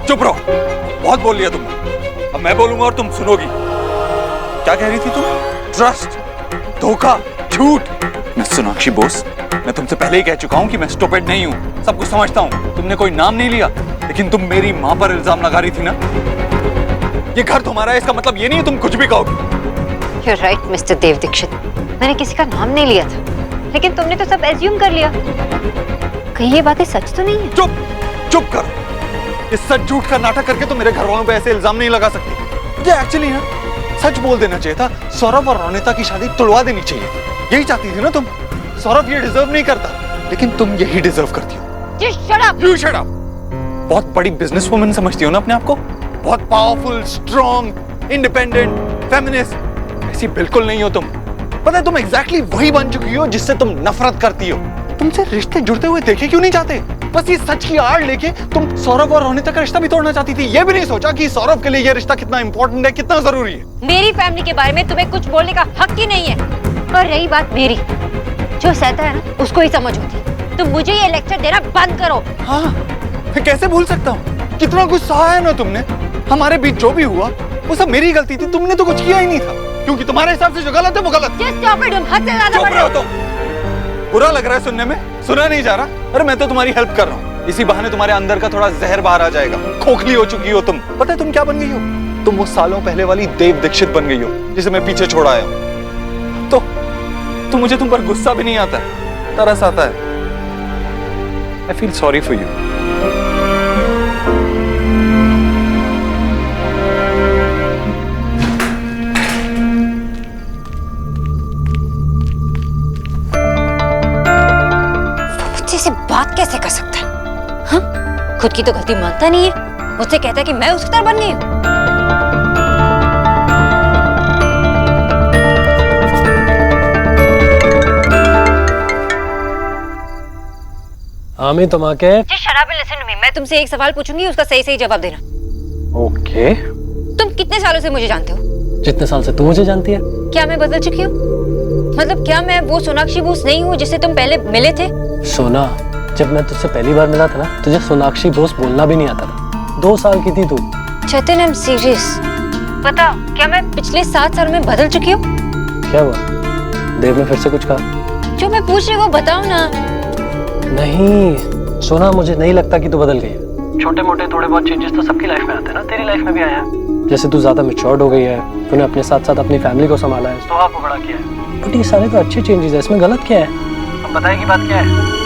चुप रहो, बहुत बोल लिया तुमने। अब मैं बोलूंगा और तुम सुनोगी। क्या कह रही थी तुम? ट्रस्ट, धोखा, झूठ। मैं सोनाक्षी बोस, मैं तुमसे पहले ही कह चुका हूं कि मैं स्टूपिड नहीं हूं, सब कुछ समझता हूं। तुमने कोई नाम नहीं लिया, लेकिन तुम मेरी मां पर इल्जाम लगा रही थी ना। ये घर तुम्हारा है, इसका मतलब ये नहीं है तुम कुछ भी कहोगी। You're right, मिस्टर देव दीक्षित। मैंने किसी का नाम नहीं लिया था, लेकिन तुमने तो सब एज्यूम कर लिया। कहीं ये बातें सच तो नहीं है? चुप कर। इस सच झूठ का नाटक करके तो मेरे घर वालों पे ऐसे इल्जाम नहीं लगा सकती। मुझे एक्चुअली ना सच बोल देना चाहिए था। सौरभ और रोनिता की शादी तुड़वा देनी चाहिए, यही चाहती थी ना तुम। सौरभ ये डिजर्व नहीं करता, लेकिन तुम यही डिजर्व करती हो। Just shut up! You shut up! बहुत बड़ी बिजनेस वुमन समझती हो ना अपने आप को, बहुत पावरफुल, स्ट्रॉन्ग, इंडिपेंडेंट, फेमिनिस्ट। ऐसी बिल्कुल नहीं हो तुम। पता है तुम एग्जैक्टली वही बन चुकी हो जिससे तुम नफरत करती हो। तुमसे रिश्ते जुड़ते हुए देखे क्यों नहीं जाते? बस ये सच की आड़ लेके तुम सौरभ और रोनिता का रिश्ता भी तोड़ना चाहती थी। ये भी नहीं सोचा कि सौरभ के लिए ये रिश्ता कितना इंपॉर्टेंट है, कितना जरूरी है। मेरी फैमिली के बारे में तुम्हें कुछ बोलने का हक ही नहीं है। और रही बात मेरी, जो सहता है ना उसको ही समझ होती। तुम मुझे ये लेक्चर देना बंद करो। हाँ, मैं कैसे भूल सकता हूँ? कितना कुछ सहा है ना तुमने। हमारे बीच जो भी हुआ वो सब मेरी गलती थी, तुमने तो कुछ किया ही नहीं था। क्योंकि तुम्हारे हिसाब से जो गलत है वो गलत है। Just stop it, तुम हद से ज्यादा चुप बड़े रहो हो। तुम। बुरा लग रहा है सुनने में? सुना नहीं जा रहा? अरे मैं तो तुम्हारी हेल्प कर रहा हूँ। इसी बहाने तुम्हारे अंदर का थोड़ा जहर बाहर आ जाएगा। खोखली हो चुकी हो तुम। पता है तुम क्या बन गई हो? तुम वो सालों पहले वाली देव दीक्षित बन गई हो जिसे मैं पीछे छोड़ आया हूँ। तो मुझे तुम पर गुस्सा भी नहीं आता, तरस आता है। I feel sorry for you. मुझसे से बात कैसे कर सकता है? हाँ? खुद की तो गलती मानता नहीं है, मुझसे कहता है कि मैं उसकी तरह बन गई हूँ। आमी तुम आके शराब लिसन टू मी, मैं तुमसे एक सवाल पूछूंगी, उसका सही सही जवाब देना। ओके। तुम कितने सालों से मुझे जानते हो? जितने साल से तू मुझे जानती है। क्या मैं बदल चुकी हूँ? मतलब क्या मैं वो सोनाक्षी बोस नहीं हूँ जिससे तुम पहले मिले थे? सोना, जब मैं तुझसे पहली बार मिला था ना, तुझे सोनाक्षी बोस बोलना भी नहीं आता था। 2 साल की थी तू। चेतन, आई एम सीरियस। बताओ, क्या मैं पिछले 7 साल में बदल चुकी हूँ? क्या हुआ? देव ने फिर से कुछ कहा? जो मैं पूछ रही हूँ वो बताओ ना। नहीं सोना, मुझे नहीं लगता कि तू बदल गई है। छोटे मोटे थोड़े बहुत चेंजेस तो सबकी लाइफ में आते हैं ना, तेरी लाइफ में भी आया है। जैसे तू ज्यादा मैच्योर्ड हो गई है, तूने अपने साथ साथ अपनी फैमिली को संभाला है, तो आपको बड़ा किया है। बट ये सारे तो अच्छे चेंजेस है, इसमें गलत क्या है? अब बताएगी बात क्या है?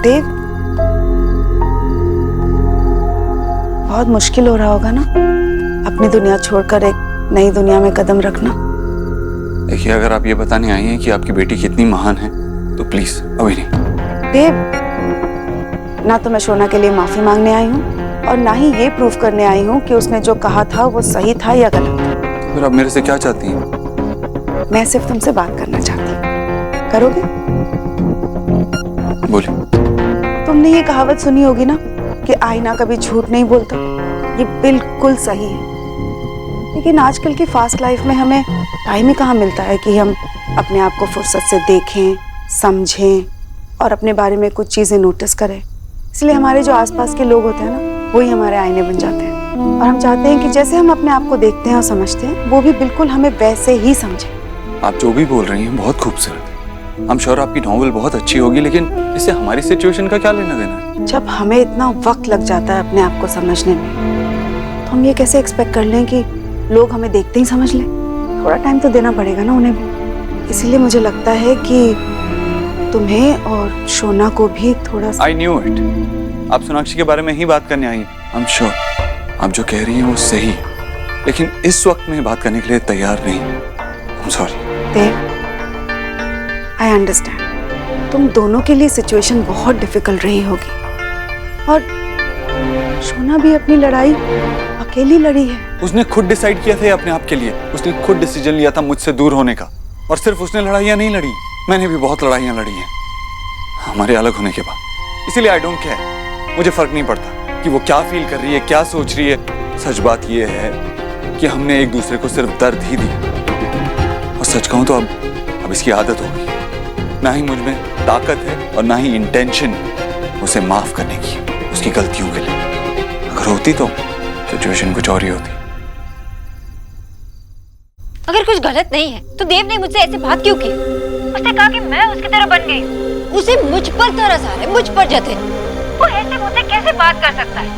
देव, बहुत मुश्किल हो रहा होगा ना अपनी दुनिया छोड़कर एक नई दुनिया में कदम रखना। देखिए, अगर आप ये बताने आई हैं कि आपकी बेटी कितनी महान है तो प्लीज अभी नहीं। देव, ना तो मैं शोना के लिए माफी मांगने आई हूँ और ना ही ये प्रूफ करने आई हूँ कि उसने जो कहा था वो सही था या गलत। तो फिर आप मेरे से क्या चाहती हैं? मैं सिर्फ तुमसे बात करना चाहती हूँ, करोगे? बोलिए। तुमने ये कहावत सुनी होगी ना कि आईना कभी झूठ नहीं बोलता। ये बिल्कुल सही है, लेकिन आजकल की फास्ट लाइफ में हमें टाइम ही कहाँ मिलता है कि हम अपने आप को फुर्सत से देखें, समझें और अपने बारे में कुछ चीजें नोटिस करें। इसलिए हमारे जो आसपास के लोग होते हैं ना, वही हमारे आईने बन जाते हैं और हम चाहते हैं कि जैसे हम अपने आप को देखते हैं और समझते हैं, वो भी बिल्कुल हमें वैसे ही समझें। आप जो भी बोल रही हैं बहुत खूबसूरत है। I'm sure आपकी नॉवेल बहुत अच्छी होगी, लेकिन इससे हमारी सिचुएशन का क्या लेना देना है? जब हमें इतना वक्त लग जाता है अपने आप को समझने में, तो हम ये कैसे एक्सपेक्ट कर लें कि लोग हमें देखते ही समझ लें? थोड़ा टाइम तो देना पड़ेगा ना उन्हें भी। इसीलिए मुझे लगता है कि तुम्हें और शोना को भी थोड़ा सा... I knew it. आप सोनाक्षी के बारे में ही बात करने आई हैं। I'm sure आप जो कह रही हैं वो सही है, लेकिन इस वक्त में बात करने के लिए तैयार नहीं। I'm sorry. Dev, I understand, तुम दोनों के लिए सिचुएशन बहुत डिफिकल्ट रही होगी और शोना भी अपनी लड़ाई अकेली लड़ी है। उसने खुद डिसाइड किया था अपने आप के लिए, उसने खुद डिसीजन लिया था मुझसे दूर होने का। और सिर्फ उसने लड़ाइयाँ नहीं लड़ी, मैंने भी बहुत लड़ाइयाँ लड़ी हैं हमारे अलग होने के बाद। इसीलिए आई डोंट केयर, मुझे फर्क नहीं पड़ता कि वो क्या फील कर रही है, क्या सोच रही है। सच बात ये है कि हमने एक दूसरे को सिर्फ दर्द ही दिया। और सच कहूं तो अब इसकी आदत हो गई। ना ही मुझ में ताकत है और ना ही इंटेंशन उसे माफ करने की, उसकी गलतियों के लिए। अगर होती तो सिचुएशन कुछ और ही होती। अगर कुछ गलत नहीं है तो देव ने मुझसे ऐसे बात क्यों की? उसने कहा कि मैं उसकी तरह बन गई। उसे मुझ पर तरस आ रहा है, मुझ पर जतिन। वो ऐसे मुझसे कैसे बात कर सकता है?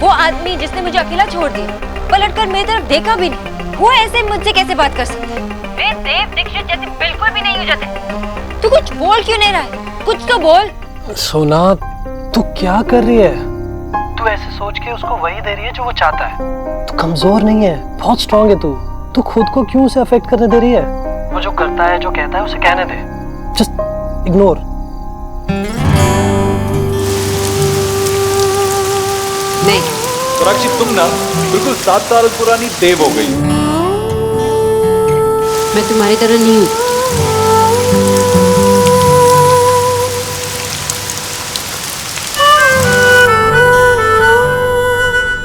वो आदमी जिसने मुझे अकेला छोड़ दिया, पलटकर मेरी तरफ देखा भी नहीं, वो ऐसे मुझसे कैसे बात कर सकता है? मैं देव दीक्षित जैसे बिल्कुल भी नहीं हूँ जतिन। तू कुछ बोल क्यों नहीं रहा है? कुछ तो बोल। सोना, तू क्या कर रही है? तू ऐसे सोच के उसको वही दे रही है जो वो चाहता है। तू कमजोर नहीं है, बहुत स्ट्रांग है तू खुद को क्यों उसे अफेक्ट करने दे रही है? वो जो करता है, जो कहता है, उसे कहने दे। Just ignore. नहीं, सोनाक्षी, तुम ना बिल्कुल 7 साल पुरानी देव हो गई। मैं तुम्हारी तरह नहीं हूँ।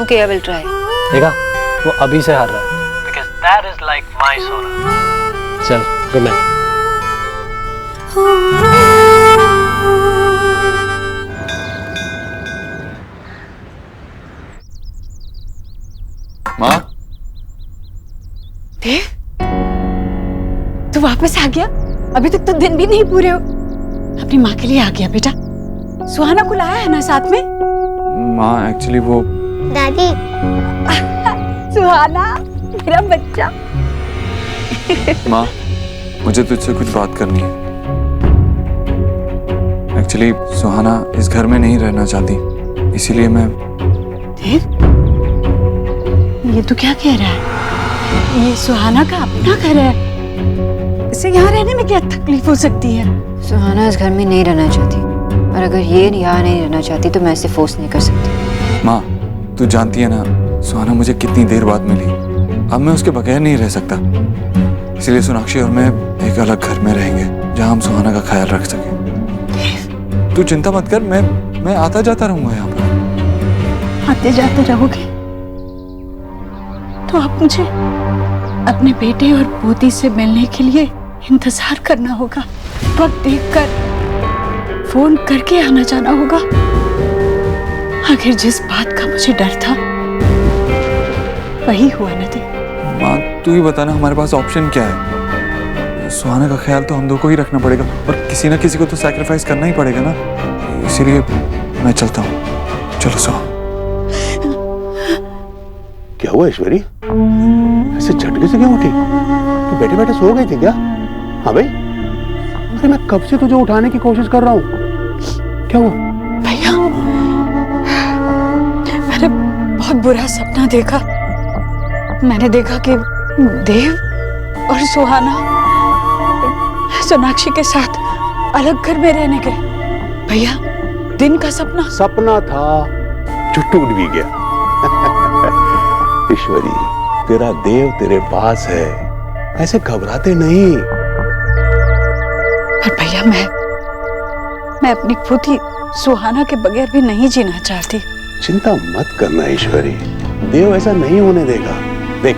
Okay, I will try. देखा, वो अभी से हार रहा है। Because that is like my Sona. चल, गुड नाइट। माँ, देव, तू वापस आ गया? अभी तक तो दिन भी नहीं पूरे हो। अपनी माँ के लिए आ गया बेटा। सुहाना को लाया है ना साथ में? माँ एक्चुअली वो दादी, सुहाना मेरा बच्चा। माँ, मुझे तुझसे कुछ बात करनी है। एक्चुअली सुहाना इस घर में नहीं रहना चाहती, इसीलिए मैं। देव, ये तू क्या कह रहा है? ये सुहाना का अपना घर है, इसे यहाँ रहने में क्या तकलीफ हो सकती है? सुहाना इस घर में नहीं रहना चाहती, और अगर ये यहाँ नहीं रहना चाहती तो मैं इसे फोर्स नहीं कर सकती। माँ, तू जानती है ना सुहाना मुझे कितनी देर बाद मिली। अब मैं उसके बगैर नहीं रह सकता, इसलिए सोनाक्षी और मैं एक अलग घर में रहेंगे जहाँ हम सुहाना का ख्याल रख सकें। तू चिंता मत कर, मैं आता जाता रहूंगा यहाँ पर। आते जाते रहोगे तो अब मुझे अपने बेटे और पोती से मिलने के लिए इंतजार करना होगा। वक्त देखकर फोन करके आना जाना होगा। आखिर जिस बात का मुझे डर था वही हुआ ना। माँ, तू ही बताना हमारे पास ऑप्शन क्या है? सुहाना का ख्याल तो हम दो को ही रखना पड़ेगा, और किसी ना किसी को तो सैक्रिफाइस करना ही पड़ेगा ना। इसीलिए मैं चलता हूँ। चलो सुहा। क्या हुआ ऐश्वरी? ऐसे झटके से क्यों उठी? तू बैठे बैठे सो गई थी क्या? हाँ भाई, अरे मैं कब से तुझे उठाने की कोशिश कर रहा हूँ। क्या हुआ? भैया, मैंने बहुत बुरा सपना देखा। मैंने देखा कि देव और सुहाना सोनाक्षी के साथ अलग घर में रहने गए। भैया, दिन का सपना था जो टूट भी गया। ईश्वरी, तेरा देव तेरे पास है, ऐसे घबराते नहीं। पर भैया, मैं अपनी पोती सुहाना के बगैर भी नहीं जीना चाहती। चिंता मत करना ईश्वरी, देव ऐसा नहीं होने देगा। देख,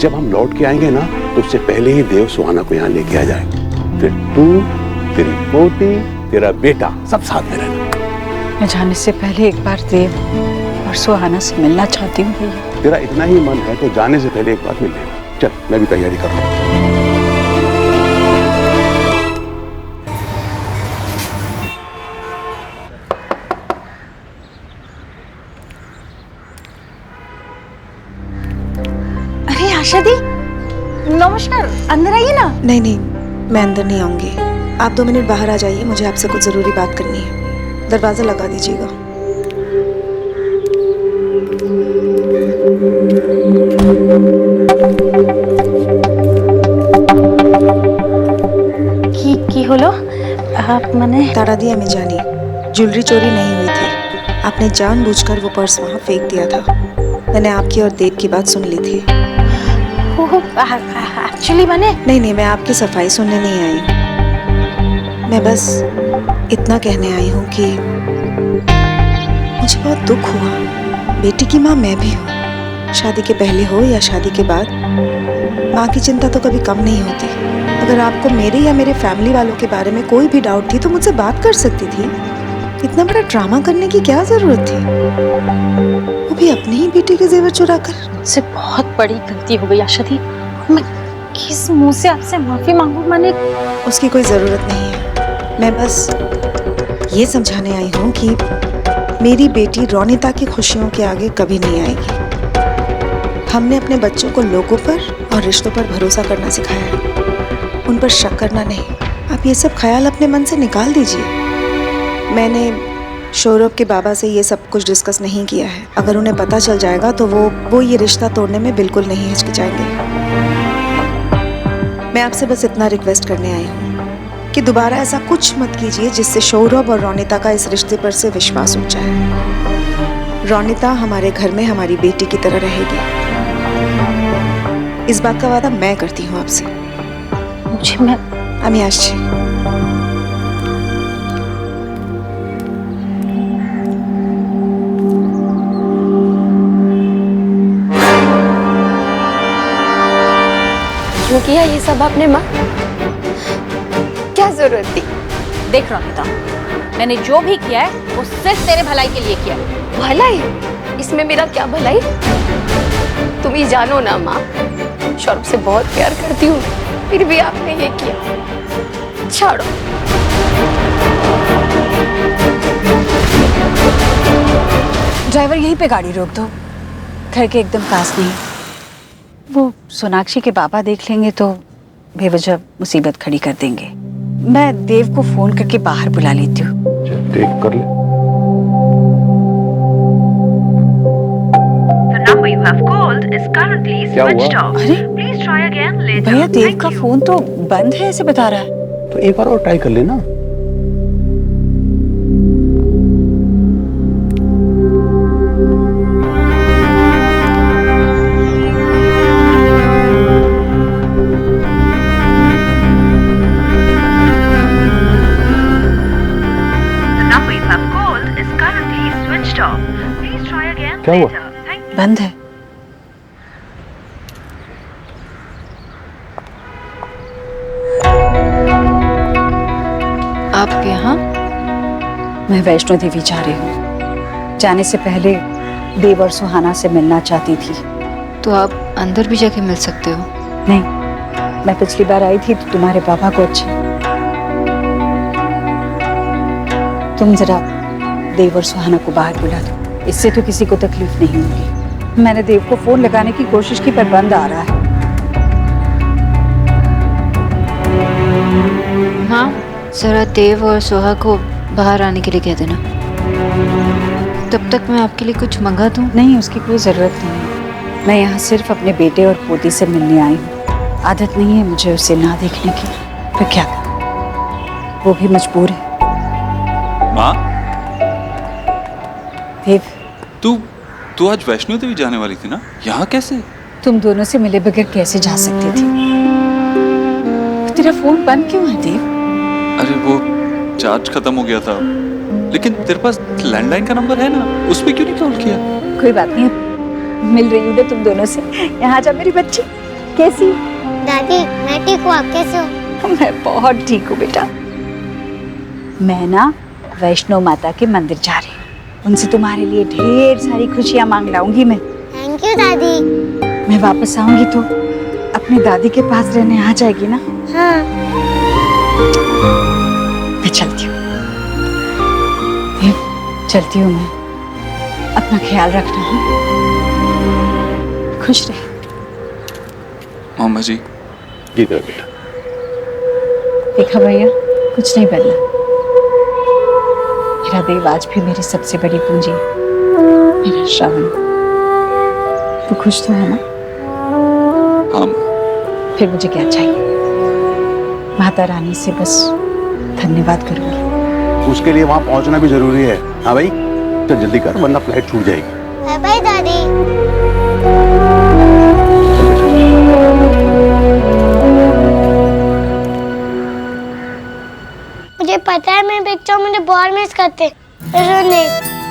जब हम लौट के आएंगे ना तो उससे पहले ही देव सुहाना को यहाँ लेके आ जाएंगे। फिर तू, तेरी पोती, तेरा बेटा सब साथ में रहना। मैं जाने से पहले एक बार देव और सुहाना से मिलना चाहती हूँ भैया। तेरा इतना ही मन है तो जाने से पहले एक बार मिल लेना। चल, मैं भी तैयारी कर रहा हूँ। अरे आशा दी, नमस्कार, अंदर आइए ना। नहीं नहीं, मैं अंदर नहीं आऊंगी। आप 2 मिनट बाहर आ जाइए, मुझे आपसे कुछ जरूरी बात करनी है। दरवाजा लगा दीजिएगा। কি হলো? आप मने ताड़ा दिया मैं जानी, ज्वेलरी चोरी नहीं हुई थी। आपने जानबूझकर वो पर्स वहाँ फेंक दिया था। मैंने आपकी और देव की बात सुन ली थी। एक्चुअली मैंने नहीं, मैं आपकी सफाई सुनने नहीं आई। मैं बस इतना कहने आई हूँ कि मुझे बहुत दुख हुआ। बेटी की माँ मैं भी हूँ, शादी के पहले हो या शादी के बाद, माँ की चिंता तो कभी कम नहीं होती। अगर आपको मेरे या मेरे फैमिली वालों के बारे में कोई भी डाउट थी तो मुझसे बात कर सकती थी। इतना बड़ा ड्रामा करने की क्या जरूरत थी, वो भी अपनी ही बेटी के जेवर चुरा कर। मुझसे बहुत बड़ी गलती हो गई आशा दी। मैं किस मुंह से आपसे माफी मांगू? मैंने उसकी कोई जरूरत नहीं है। मैं बस ये समझाने आई हूँ कि मेरी बेटी रोनिता की खुशियों के आगे कभी नहीं आएगी। हमने अपने बच्चों को लोगों पर और रिश्तों पर भरोसा करना सिखाया है, उन पर शक करना नहीं। आप ये सब ख्याल अपने मन से निकाल दीजिए। मैंने सौरभ के बाबा से ये सब कुछ डिस्कस नहीं किया है। अगर उन्हें पता चल जाएगा तो वो ये रिश्ता तोड़ने में बिल्कुल नहीं हिचकिचाएंगे। मैं आपसे बस इतना रिक्वेस्ट करने आई हूँ कि दोबारा ऐसा कुछ मत कीजिए जिससे सौरभ और रोनिता का इस रिश्ते पर से विश्वास उठ जाए। रोनिता हमारे घर में हमारी बेटी की तरह रहेगी, इस बात का वादा मैं करती हूँ आपसे। मुझे আমি আসছি। क्यों किया ये सब आपने माँ? क्या जरूरत थी? देख रोनिता, मैंने जो भी किया है वो सिर्फ तेरे भलाई के लिए किया है। भलाई? इसमें मेरा क्या भलाई? तुम ही जानो ना माँ, सौरभ से बहुत प्यार करती हूँ, फिर भी आपने ये किया। छोड़ो। ड्राइवर यहीं पे गाड़ी रोक दो, घर के एकदम पास नहीं। वो सोनाक्षी के पापा देख लेंगे तो बेवजह मुसीबत खड़ी कर देंगे। मैं देव को फोन करके बाहर बुला लेती हूँ। टेक कर ले। number you have called is currently switched off. अरे Please try again later. भैया, देव Thank का you. फोन तो बंद है ऐसे बता रहा है। तो एक बार और ट्राई कर लेना। The number you have called is currently switched off. Please try again क्या हुआ? later. Thank you. बंद है। आप यहाँ? मैं वैष्णो देवी जा रही हूँ। जाने से पहले देव और सुहाना से मिलना चाहती थी। तो आप अंदर भी जाके मिल सकते हो। नहीं, मैं पिछली बार आई थी तो तुम्हारे पापा को तुम जरा देव और सुहाना को बाहर बुला दो, इससे तो किसी को तकलीफ नहीं होगी। मैंने देव को फोन लगाने की कोशिश की पर बंद आ रहा है। हाँ, जरा देव और सोहा को बाहर आने के लिए कह देना। तब तक मैं आपके लिए कुछ मंगा दूं? नहीं, उसकी कोई जरूरत नहीं है। मैं यहाँ सिर्फ अपने बेटे और पोती से मिलने आई हूँ। आदत नहीं है मुझे उसे ना देखने की, फिर क्या करूं? वो भी मजबूर है। माँ, देव, तू आज वैष्णो देवी जाने वाली थी ना? यहाँ कैसे? तुम दोनों से मिले बगैर कैसे जा सकती थी? तेरा फोन बंद क्यों है देव? अरे वो चार्ज खत्म हो गया था। लेकिन तेरे पास लैंडलाइन का नंबर है ना, उस पे क्यों नहीं कॉल किया? कोई बात नहीं, मिल रही हूँ ना तुम दोनों से। यहाँ जा मेरी बच्ची, कैसी? दादी मैं ठीक हूँ, आप कैसे हो? मैं बहुत ठीक हूँ बेटा। मैं ना वैष्णो माता के मंदिर जा रही हूँ, उनसे तुम्हारे लिए ढेर सारी खुशियाँ मांग लाऊंगी मैं। थैंक यू दादी। मैं वापस आऊंगी तो अपनी दादी के पास रहने आ जाएगी ना? हाँ। मैं चलती हूँ। चलती हूँ मैं, अपना ख्याल रखना। हाँ? खुश रहे। मामा जी। जी बेटा। देखा भैया, कुछ नहीं बदला। मेरा देव आज भी मेरी सबसे बड़ी पूंजी है, मेरा श्रावण। तू खुश तो है ना? हाँ। फिर मुझे क्या चाहिए? माता रानी से बस धन्यवाद करूंगी। उसके लिए वहां पहुंचना भी जरूरी है। हाँ भाई, तो जल्दी कर वरना फ्लाइट छूट जाएगी। बाय बाय दादी। मुझे पता है मेरे बच्चों मुझे बहुत मिस करते, उन्होंने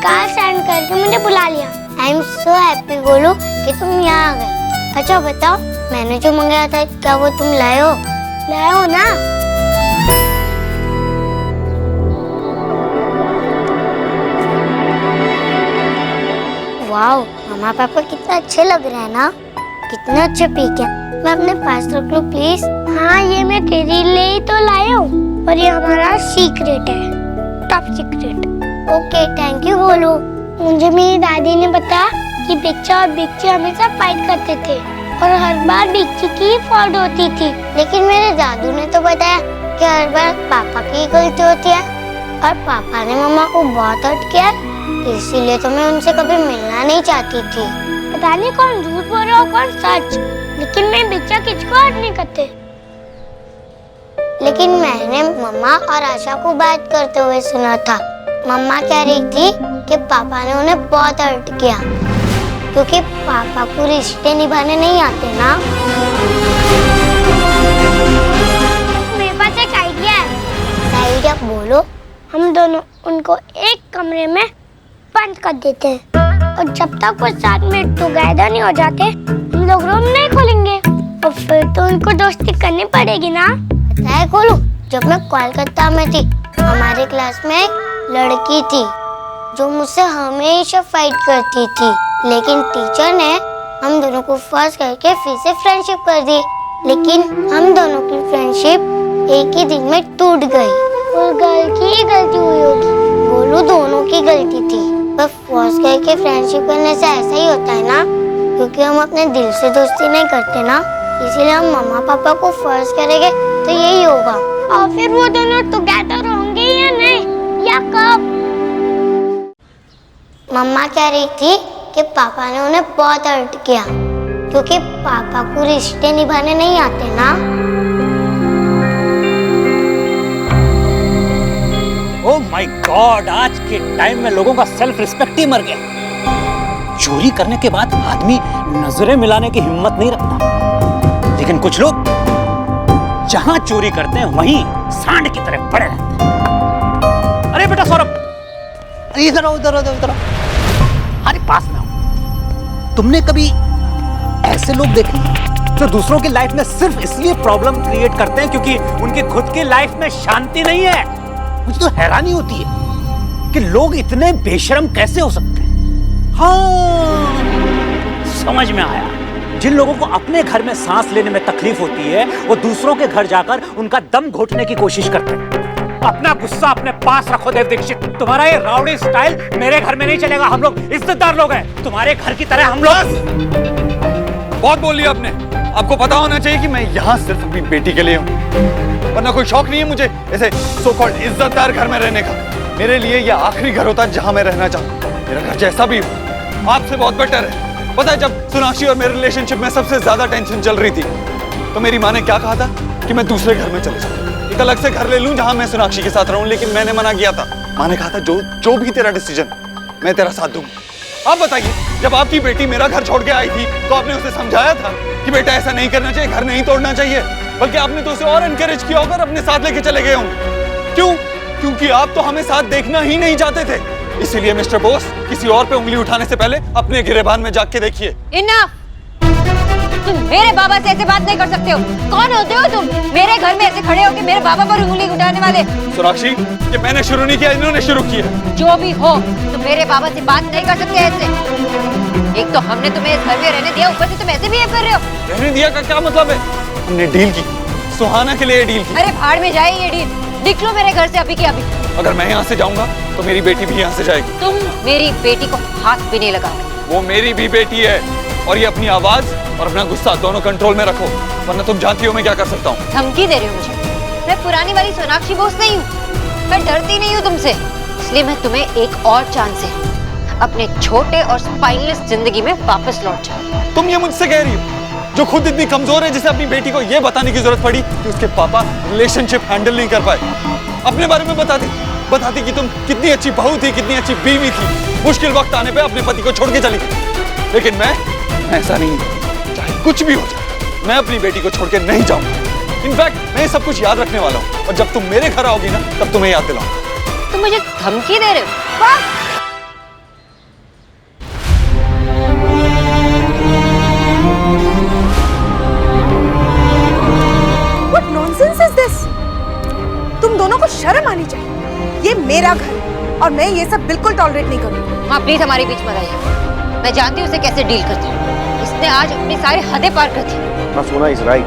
कार स्टैंड करके मुझे बुला लिया। I am so happy Golu कि तुम यहाँ आ गए। अच्छा बताओ, मैंने जो मंगाया था क्या वो तुम लाए हो? लाए हो ना? वाओ, मामा पापा कितना अच्छे लग रहे हैं ना, कितने अच्छे पीक है। मैं अपने पास रख लूं प्लीज? हाँ, ये मैं तेरे लिए ही तो लाया हूँ और ये हमारा सीक्रेट है, top secret. Okay, thank you बोलो। मुझे मेरी दादी ने बताया कि बिच्चा और बिच्ची हमेशा फाइट करते थे और हर बार बिच्ची की ही फॉल्ट होती थी, लेकिन मेरे दादू ने तो बताया कि हर बार पापा की ही गलती होती है और पापा ने मम्मा को बहुत हर्ट किया, इसीलिए तो मैं उनसे कभी मिलना नहीं चाहती थी। पता नहीं कौन झूठ बोल रहा हो कौन सच, लेकिन मैं बिच्चा किसको हर्ट नहीं करते। लेकिन मैंने मम्मा और आशा को बात करते हुए सुना था। मम्मा कह रही थी कि पापा ने उन्हें बहुत हर्ट किया क्योंकि पापा को रिश्ते निभाने नहीं आते ना। मेरे पास एक आइडिया है। आइडिया बोलो। हम दोनों उनको एक कमरे में बंद कर देते हैं और जब तक वो 7 मिनट टुगेदर नहीं हो जाते हम लोग रूम नहीं खोलेंगे और फिर तो उनको दोस्ती करनी पड़ेगी ना। पता है खोलू, जब मैं कोलकाता में थी हमारे क्लास में एक लड़की थी जो मुझसे हमेशा फाइट करती थी, लेकिन टीचर ने हम दोनों को फोर्स करके फिर से फ्रेंडशिप कर दी। लेकिन हम दोनों की फ्रेंडशिप एक ही दिन में टूट गई। उस गर्ल की ही गलती हुई होगी, बोलू दोनों की गलती थी। पर फोर्स करके फ्रेंडशिप करने से ऐसा ही होता है ना, क्योंकि हम अपने दिल से दोस्ती नहीं करते ना, इसीलिए हम मम्मा पापा को फोर्स करेंगे तो यही होगा। और फिर वो दोनों टुगेदर होंगे या नहीं, या कब? मम्मा कह रही थी कि पापा ने उन्हें बहुत हर्ट किया क्योंकि पापा को रिश्ते निभाने नहीं आते ना। ओह माय गॉड, आज के टाइम में लोगों का सेल्फ रिस्पेक्ट ही मर गया। चोरी करने के बाद आदमी नजरें मिलाने की हिम्मत नहीं रखता, लेकिन कुछ लोग जहां चोरी करते हैं वहीं सांड की तरह पड़े रहते हैं। अरे बेटा सौरभ, इधर आओ, इधर आओ, इधर आओ। अरे पास में आओ। तुमने कभी ऐसे लोग देखे जो दूसरों की लाइफ में सिर्फ इसलिए प्रॉब्लम क्रिएट करते हैं क्योंकि उनकी खुद की लाइफ में शांति नहीं है? मुझे तो हैरानी होती है कि लोग इतने बेशर्म कैसे हो सकते हैं। हाँ, समझ में आया। जिन लोगों को अपने घर में सांस लेने में तकलीफ होती है वो दूसरों के घर जाकर उनका दम घोटने की कोशिश करते हैं। अपना गुस्सा अपने पास रखो देव दीक्षित। तुम्हारा ये राउडी स्टाइल मेरे घर में नहीं चलेगा। हम लोग इज्जतदार लोग हैं, तुम्हारे घर की तरह हम लोग। बहुत बोल लिया आपने। आपको पता होना चाहिए कि मैं यहाँ सिर्फ अपनी बेटी के लिए हूँ, वरना कोई शौक नहीं है मुझे ऐसे सो कॉल्ड इज्जतदार घर में रहने का। मेरे लिए यह आखिरी घर होता है जहाँ मैं रहना चाहूँ। मेरा घर जैसा भी हो आपसे बहुत बेटर है। पता है, जब सोनाक्षी और मेरे रिलेशनशिप में सबसे ज्यादा टेंशन चल रही थी तो मेरी माँ ने क्या कहा था कि मैं दूसरे घर में चले जाऊँ, एक अलग से घर ले लूं जहां मैं सोनाक्षी के साथ रहूं। लेकिन मैंने मना किया था। माँ ने कहा था जो भी तेरा डिसीजन, मैं तेरा साथ दूंगा। आप बताइए, जब आपकी बेटी मेरा घर छोड़ के आई थी तो आपने उसे समझाया था कि बेटा ऐसा नहीं करना चाहिए, घर नहीं तोड़ना चाहिए, बल्कि आपने तो उसे और एनकरेज किया होकर अपने साथ लेके चले गए होंगे। क्यों? क्योंकि आप तो हमें साथ देखना ही नहीं चाहते थे। इसीलिए मिस्टर बोस, किसी और पे उंगली उठाने से पहले अपने गिरेबान में जाके देखिए। इनफ! तुम मेरे बाबा से ऐसे बात नहीं कर सकते हो। कौन होते हो तुम मेरे घर में ऐसे खड़े हो कि मेरे बाबा पर उंगली उठाने वाले? सोनाक्षी, ये मैंने शुरू नहीं किया, इन्होंने शुरू किया। जो भी हो, तुम मेरे बाबा से बात नहीं कर सकते ऐसे। एक तो हमने तुम्हें इस घर में रहने दिया, ऊपर से तुम ऐसे बिहेव कर रहे हो। रहने दिया का क्या मतलब है? हमने डील की, सुहाना के लिए डील की। अरे भाड़ में जाए ये डील। निकलो मेरे घर से अभी की अभी। अगर मैं यहाँ से जाऊंगा तो मेरी बेटी भी यहाँ से जाएगी। तुम मेरी बेटी को हाथ भी नहीं लगाओगे। वो मेरी भी बेटी है और ये अपनी आवाज और अपना गुस्सा दोनों कंट्रोल में रखो, वरना तुम जानती हो मैं क्या कर सकता हूँ। धमकी दे रही हो मुझे? मैं पुरानी वाली सोनाक्षी बोस नहीं हूँ, मैं डरती नहीं हूँ तुमसे। इसलिए मैं तुम्हें एक और चांस है, अपने छोटे और स्पाइनलेस जिंदगी में वापस लौट जाओ। तुम ये मुझसे कह रही हो जो खुद इतनी कमजोर है, जिसे अपनी बेटी को ये बताने की जरूरत पड़ी कि उसके पापा रिलेशनशिप हैंडल नहीं कर पाए। अपने बारे में बताती कि तुम कितनी अच्छी बहू थी, कितनी अच्छी बीवी थी, मुश्किल वक्त आने पे अपने पति को छोड़ के चली गई। लेकिन मैं ऐसा नहीं, चाहे कुछ भी हो जाए मैं अपनी बेटी को छोड़ के नहीं जाऊंगा। इनफैक्ट मैं सब कुछ याद रखने वाला हूँ और जब तुम मेरे घर आओगी ना तब तुम्हें याद दिलाऊंगा। तुम मुझे धमकी दे रहे हो? मेरा घर है और मैं ये सब बिल्कुल टॉलरेट नहीं करूँगी। हाँ प्लीज हमारे बीच मत आइए। मैं जानती हूँ उसे कैसे डील करती हूँ। इसने आज अपनी सारी हदें पार कर दी। ना सोना इज राइट,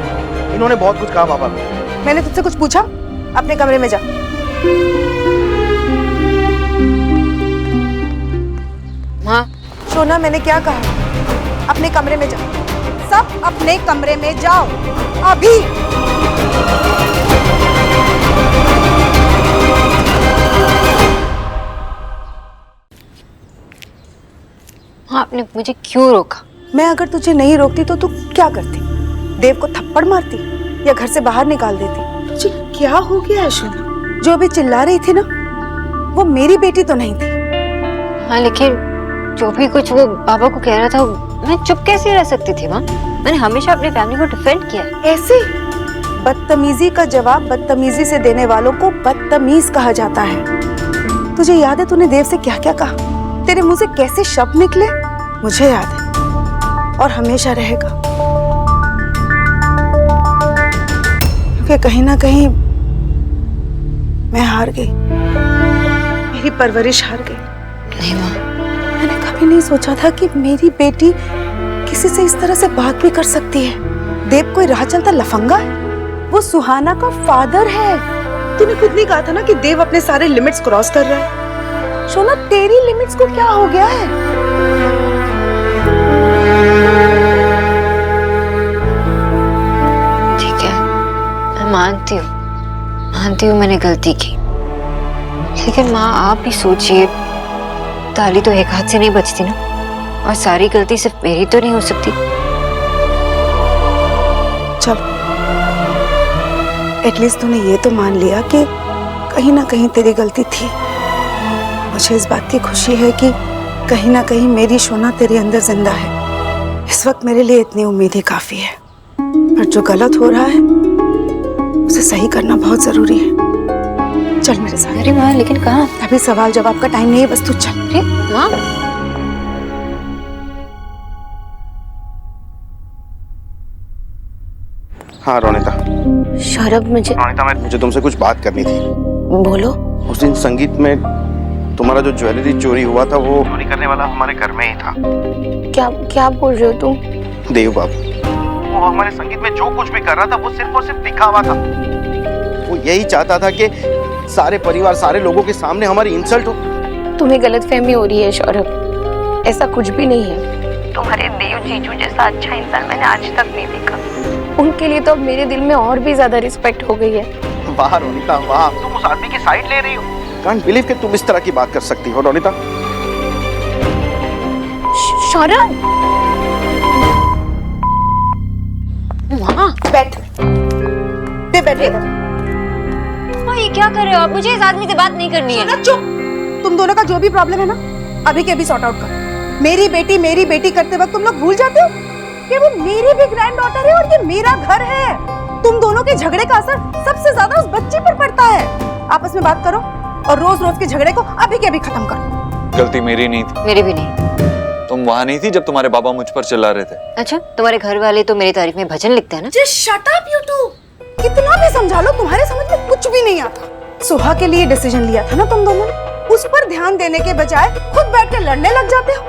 इन्होंने बहुत कुछ कहा पापा को। मैंने तुझसे कुछ पूछा? अपने कमरे में जा। माँ सोना मैंने क्या कहा? अपने कमरे में जाओ, सब अपने कमरे में जाओ अभी। हाँ आपने मुझे क्यों रोका? मैं अगर तुझे नहीं रोकती तो तू क्या करती? देव को थप्पड़ मारती या घर से बाहर निकाल देती? तुझे क्या हो गया है सोना? जो अभी चिल्ला रही थी ना, वो मेरी बेटी तो नहीं थी। हाँ लेकिन जो भी कुछ वो बाबा को कह रहा था, मैं चुप कैसे रह सकती थी माँ? मैंने हमेशा अपनी फैमिली को डिफेंड किया। ऐसे बदतमीजी का जवाब बदतमीजी से देने वालों को बदतमीज कहा जाता है। तुझे याद है तूने देव से क्या क्या कहा? तेरे मुंह से कैसे शब्द निकले? मुझे याद है और हमेशा रहेगा, क्योंकि कहीं ना कहीं मैं हार गई, मेरी परवरिश हार गई। नहीं माँ, मैंने कभी नहीं सोचा था कि मेरी बेटी किसी से इस तरह से बात भी कर सकती है। देव कोई राह चलता लफंगा है, वो सुहाना का फादर है। तूने खुद नहीं कहा था ना कि देव अपने सारे लिमिट्स क्रॉस कर रहा है। सोना तेरी लिमिट्स को क्या हो गया है? ठीक है मैं मानती हूँ मैंने गलती की, लेकिन माँ आप भी सोचिए, ताली तो एक हाथ से नहीं बजती ना, और सारी गलती सिर्फ मेरी तो नहीं हो सकती। चल एटलीस्ट तूने ये तो मान लिया कि कहीं ना कहीं तेरी गलती थी। मुझे इस बात की खुशी है कि कहीं ना कहीं मेरी सोना तेरे अंदर जिंदा है। इस वक्त मेरे लिए इतनी उम्मीद ही काफी है, पर जो गलत हो रहा है उसे सही करना बहुत जरूरी है। चल मेरे साथ। अरे माँ लेकिन कहाँ? अभी सवाल जवाब का टाइम नहीं है, बस तू चल। अरे माँ हाँ रोनिता। सौरभ मुझे तुमसे कुछ बात करनी थी। बोलो। उस दिन संगीत में तुम्हारा जो ज्वेलरी चोरी हुआ था, वो चोरी करने वाला हमारे घर में ही था। क्या बोल रहे हो तुम? देव बाबू, वो हमारे संगीत में जो कुछ भी कर रहा था वो सिर्फ और सिर्फ दिखावा था। वो यही चाहता था कि सारे परिवार, सारे लोगों के सामने हमारी इंसल्ट हो। तुम्हें गलतफहमी हो रही है सौरभ, ऐसा कुछ भी नहीं है। तुम्हारे देव जीजू जैसा अच्छा इंसान मैंने आज तक नहीं देखा। उनके लिए तो अब मेरे दिल में और भी ज्यादा रिस्पेक्ट हो गई है। वाह रोनिता वाह, तुम उस आदमी की साइड ले रही हो। कांट बिलीव कि तुम इस तरह की बात कर सकती हो रोनिता। सौरभ माँ बैठ, बैठे। माँ ये क्या कर रहे हो आप? मुझे इस आदमी से बात नहीं करनी है। सोना चुप। तुम दोनों का जो भी प्रॉब्लम है ना, अभी के अभी सॉर्ट आउट करो। मेरी बेटी करते वक्त तुम लोग भूल जाते हो कि वो मेरी भी ग्रैंड डॉटर है और ये मेरा घर है। तुम दोनों के झगड़े का असर सबसे ज्यादा उस बच्ची पर पड़ता है। आपस में बात करो और रोज रोज के झगड़े को अभी के अभी खत्म करो। गलती मेरी नहीं थी। मेरी भी नहीं। तुम वहाँ नहीं थी जब तुम्हारे बाबा मुझ पर चिल्ला रहे थे। अच्छा तुम्हारे घर वाले तो मेरी तारीफ में भजन लिखते हैं ना? Just shut up you too. कितना भी समझा लो, तुम्हारे समझ में कुछ भी नहीं आता। सुहा के लिए डिसीजन लिया था ना तुम दोनों ने, उस पर ध्यान देने के बजाय खुद बैठ कर लड़ने लग जाते हो।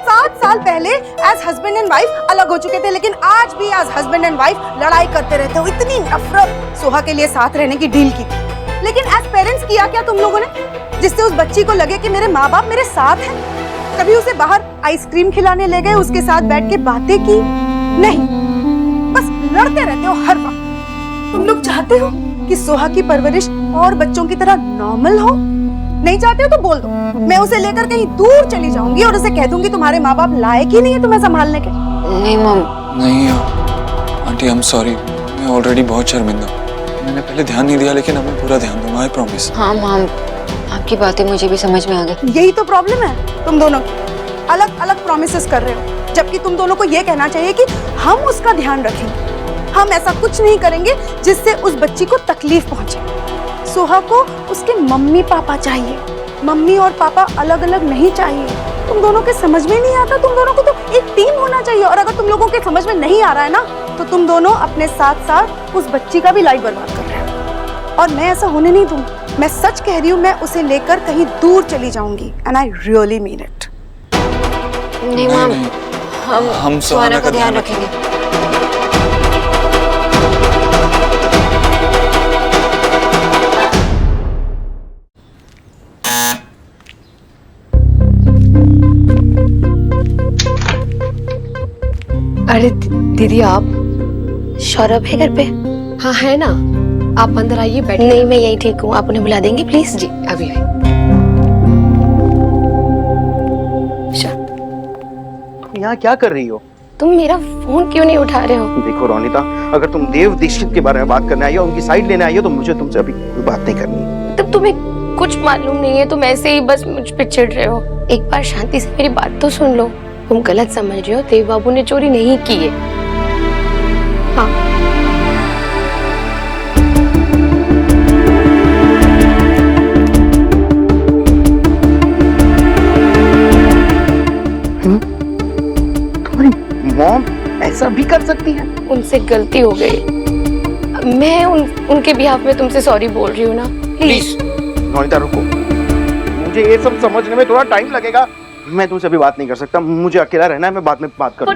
7 साल पहले एज हस्बैंड एंड वाइफ अलग हो चुके थे, लेकिन आज भी एज हस्बैंड एंड वाइफ लड़ाई करते रहते हो। इतनी नफरत। सुहा के लिए साथ रहने की डील की थी, लेकिन एज पेरेंट्स किया क्या तुम लोगों ने, जिससे उस बच्ची को लगे कि मेरे माँ बाप मेरे साथ हैं? कभी उसे बाहर आइसक्रीम खिलाने ले गए, उसके साथ बैठ के बातें की? नहीं, बस लड़ते रहते हो हर वक्त। तुम लोग चाहते हो कि सुहा की परवरिश और बच्चों की तरह नॉर्मल हो? नहीं चाहते हो तो बोल दो, मैं उसे लेकर कहीं दूर चली जाऊंगी और उसे कह दूंगी तुम्हारे माँ बाप लायक ही नहीं है तुम्हें संभालने के। नहीं मम। नहीं आंटी, आई एम सॉरी, मैं ऑलरेडी बहुत शर्मिंदा हूँ। मैंने पहले ध्यान नहीं दिया, लेकिन अब मैं पूरा ध्यान दूंगा, आई प्रॉमिस। हाँ मम, आपकी बातें मुझे भी समझ में आ गई। यही तो प्रॉब्लम है तुम दोनों की, अलग अलग प्रॉमिसेस कर रहे हो, जबकि तुम दोनों को ये कहना चाहिए कि हम उसका ध्यान रखेंगे। हम ऐसा कुछ नहीं करेंगे जिससे उस बच्ची को तकलीफ पहुंचे। सुहा को उसके मम्मी पापा चाहिए, मम्मी और पापा अलग अलग नहीं चाहिए। तुम दोनों के समझ में नहीं आता, तुम दोनों को तो एक टीम होना चाहिए। और अगर तुम लोगों के समझ में नहीं आ रहा है ना, तो तुम दोनों अपने साथ साथ उस बच्ची का भी लाइफ बर्बाद कर रहे हो, और मैं ऐसा होने नहीं दूंगी। मैं सच कह रही हूँ, मैं उसे लेकर कहीं दूर चली जाऊंगी and I really mean it. नहीं मैम, हम सुहाना का ध्यान रखेंगे। अरे दीदी, आप? सौरभ है घर पे? हाँ है ना, आप अंदर आइए, बैठिए। नहीं, मैं यही ठीक हूँ, आप उन्हें बुला देंगे प्लीज? जी अभी आई। यहाँ क्या कर रही हो? तुम मेरा फोन क्यों नहीं उठा रहे हो? देखो रोनिता, अगर तुम देव दीक्षित के बारे में बात करने आई हो, उनकी साइड लेने आई हो, तो मुझे तुमसे अभी कोई बात नहीं करनी। तब तुम्हें कुछ मालूम नहीं है, तुम ऐसे ही बस मुझ पे चिढ़ रहे हो। एक बार शांति से मेरी बात तो सुन लो। तुम गलत समझ रहे हो, देव बाबू ने चोरी नहीं की है। हाँ। तुम्हारी मॉम ऐसा भी कर सकती है? उनसे गलती हो गई। मैं उनके बिहाफ में तुमसे सॉरी बोल रही हूँ ना। प्लीज रोनिता रुको, मुझे ये सब समझने में थोड़ा टाइम लगेगा। मैं तुमसे अभी बात नहीं कर सकता, मुझे अकेला रहना है, मैं बाद में बात करूँ।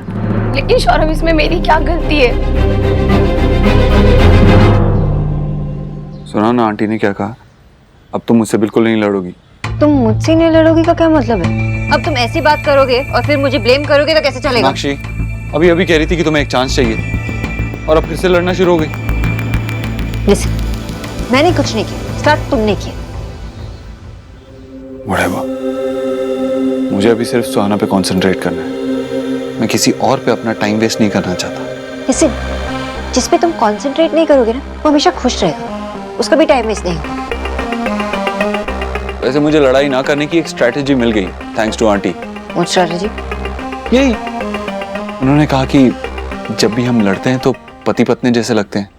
लेकिन सौरभ, इसमें मेरी क्या गलती है? सुना ना आंटी ने क्या कहा, अब तुम मुझसे बिल्कुल नहीं लड़ोगी। तुम मुझसे नहीं लड़ोगी का क्या मतलब है? अब तुम ऐसी बात करोगे और फिर मुझे ब्लेम करोगे तो कैसे चलेगा? सोनाक्षी अभी अभी कह रही थी कि तुम्हें एक चांस चाहिए और अब फिर से लड़ना शुरू हो गई। लिसन, मैंने कुछ नहीं किया, स्टार्ट तुमने किया। Whatever. मुझे अभी सिर्फ सुहाना पे कंसंट्रेट करना है। मैं किसी और पे अपना टाइम वेस्ट नहीं करना चाहता। लिसन, जिस पे तुम कंसंट्रेट नहीं करोगे ना, वो हमेशा खुश रहेगा, उसका भी टाइम वेस्ट नहीं होगा। वैसे मुझे लड़ाई ना करने की एक स्ट्रैटेजी मिल गई, thanks to aunty. What strategy? यही, उन्होंने कहा कि जब भी हम लड़ते हैं तो पति पत्नी जैसे लगते हैं,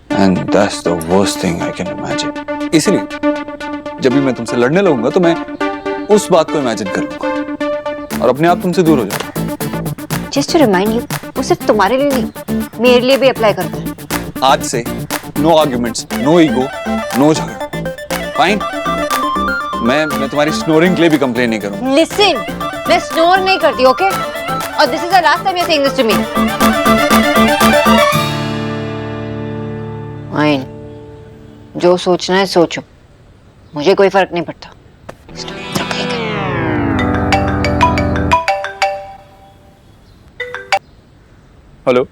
and that's the worst thing I can imagine. इसलिए जब भी मैं तुमसे लड़ने लगूंगा तो मैं उस बात को इमेजिन कर लूंगा और अपने आप तुमसे दूर हो जाऊंगा। जस्ट टू रिमाइंड यू, वो सिर्फ तुम्हारे लिए नहीं, मेरे लिए भी अप्लाई करता है। आज से no arguments, no ego, no झगड़ा, फाइन? मैं तुम्हारी स्नोरिंग के लिए भी कंप्लेन नहीं करूंगा। लिसन, मैं स्नोर नहीं करती, ओके? और this is the last time you are saying this to me. Fine, जो सोचना है सोचो, मुझे कोई फर्क नहीं पड़ता। हेलो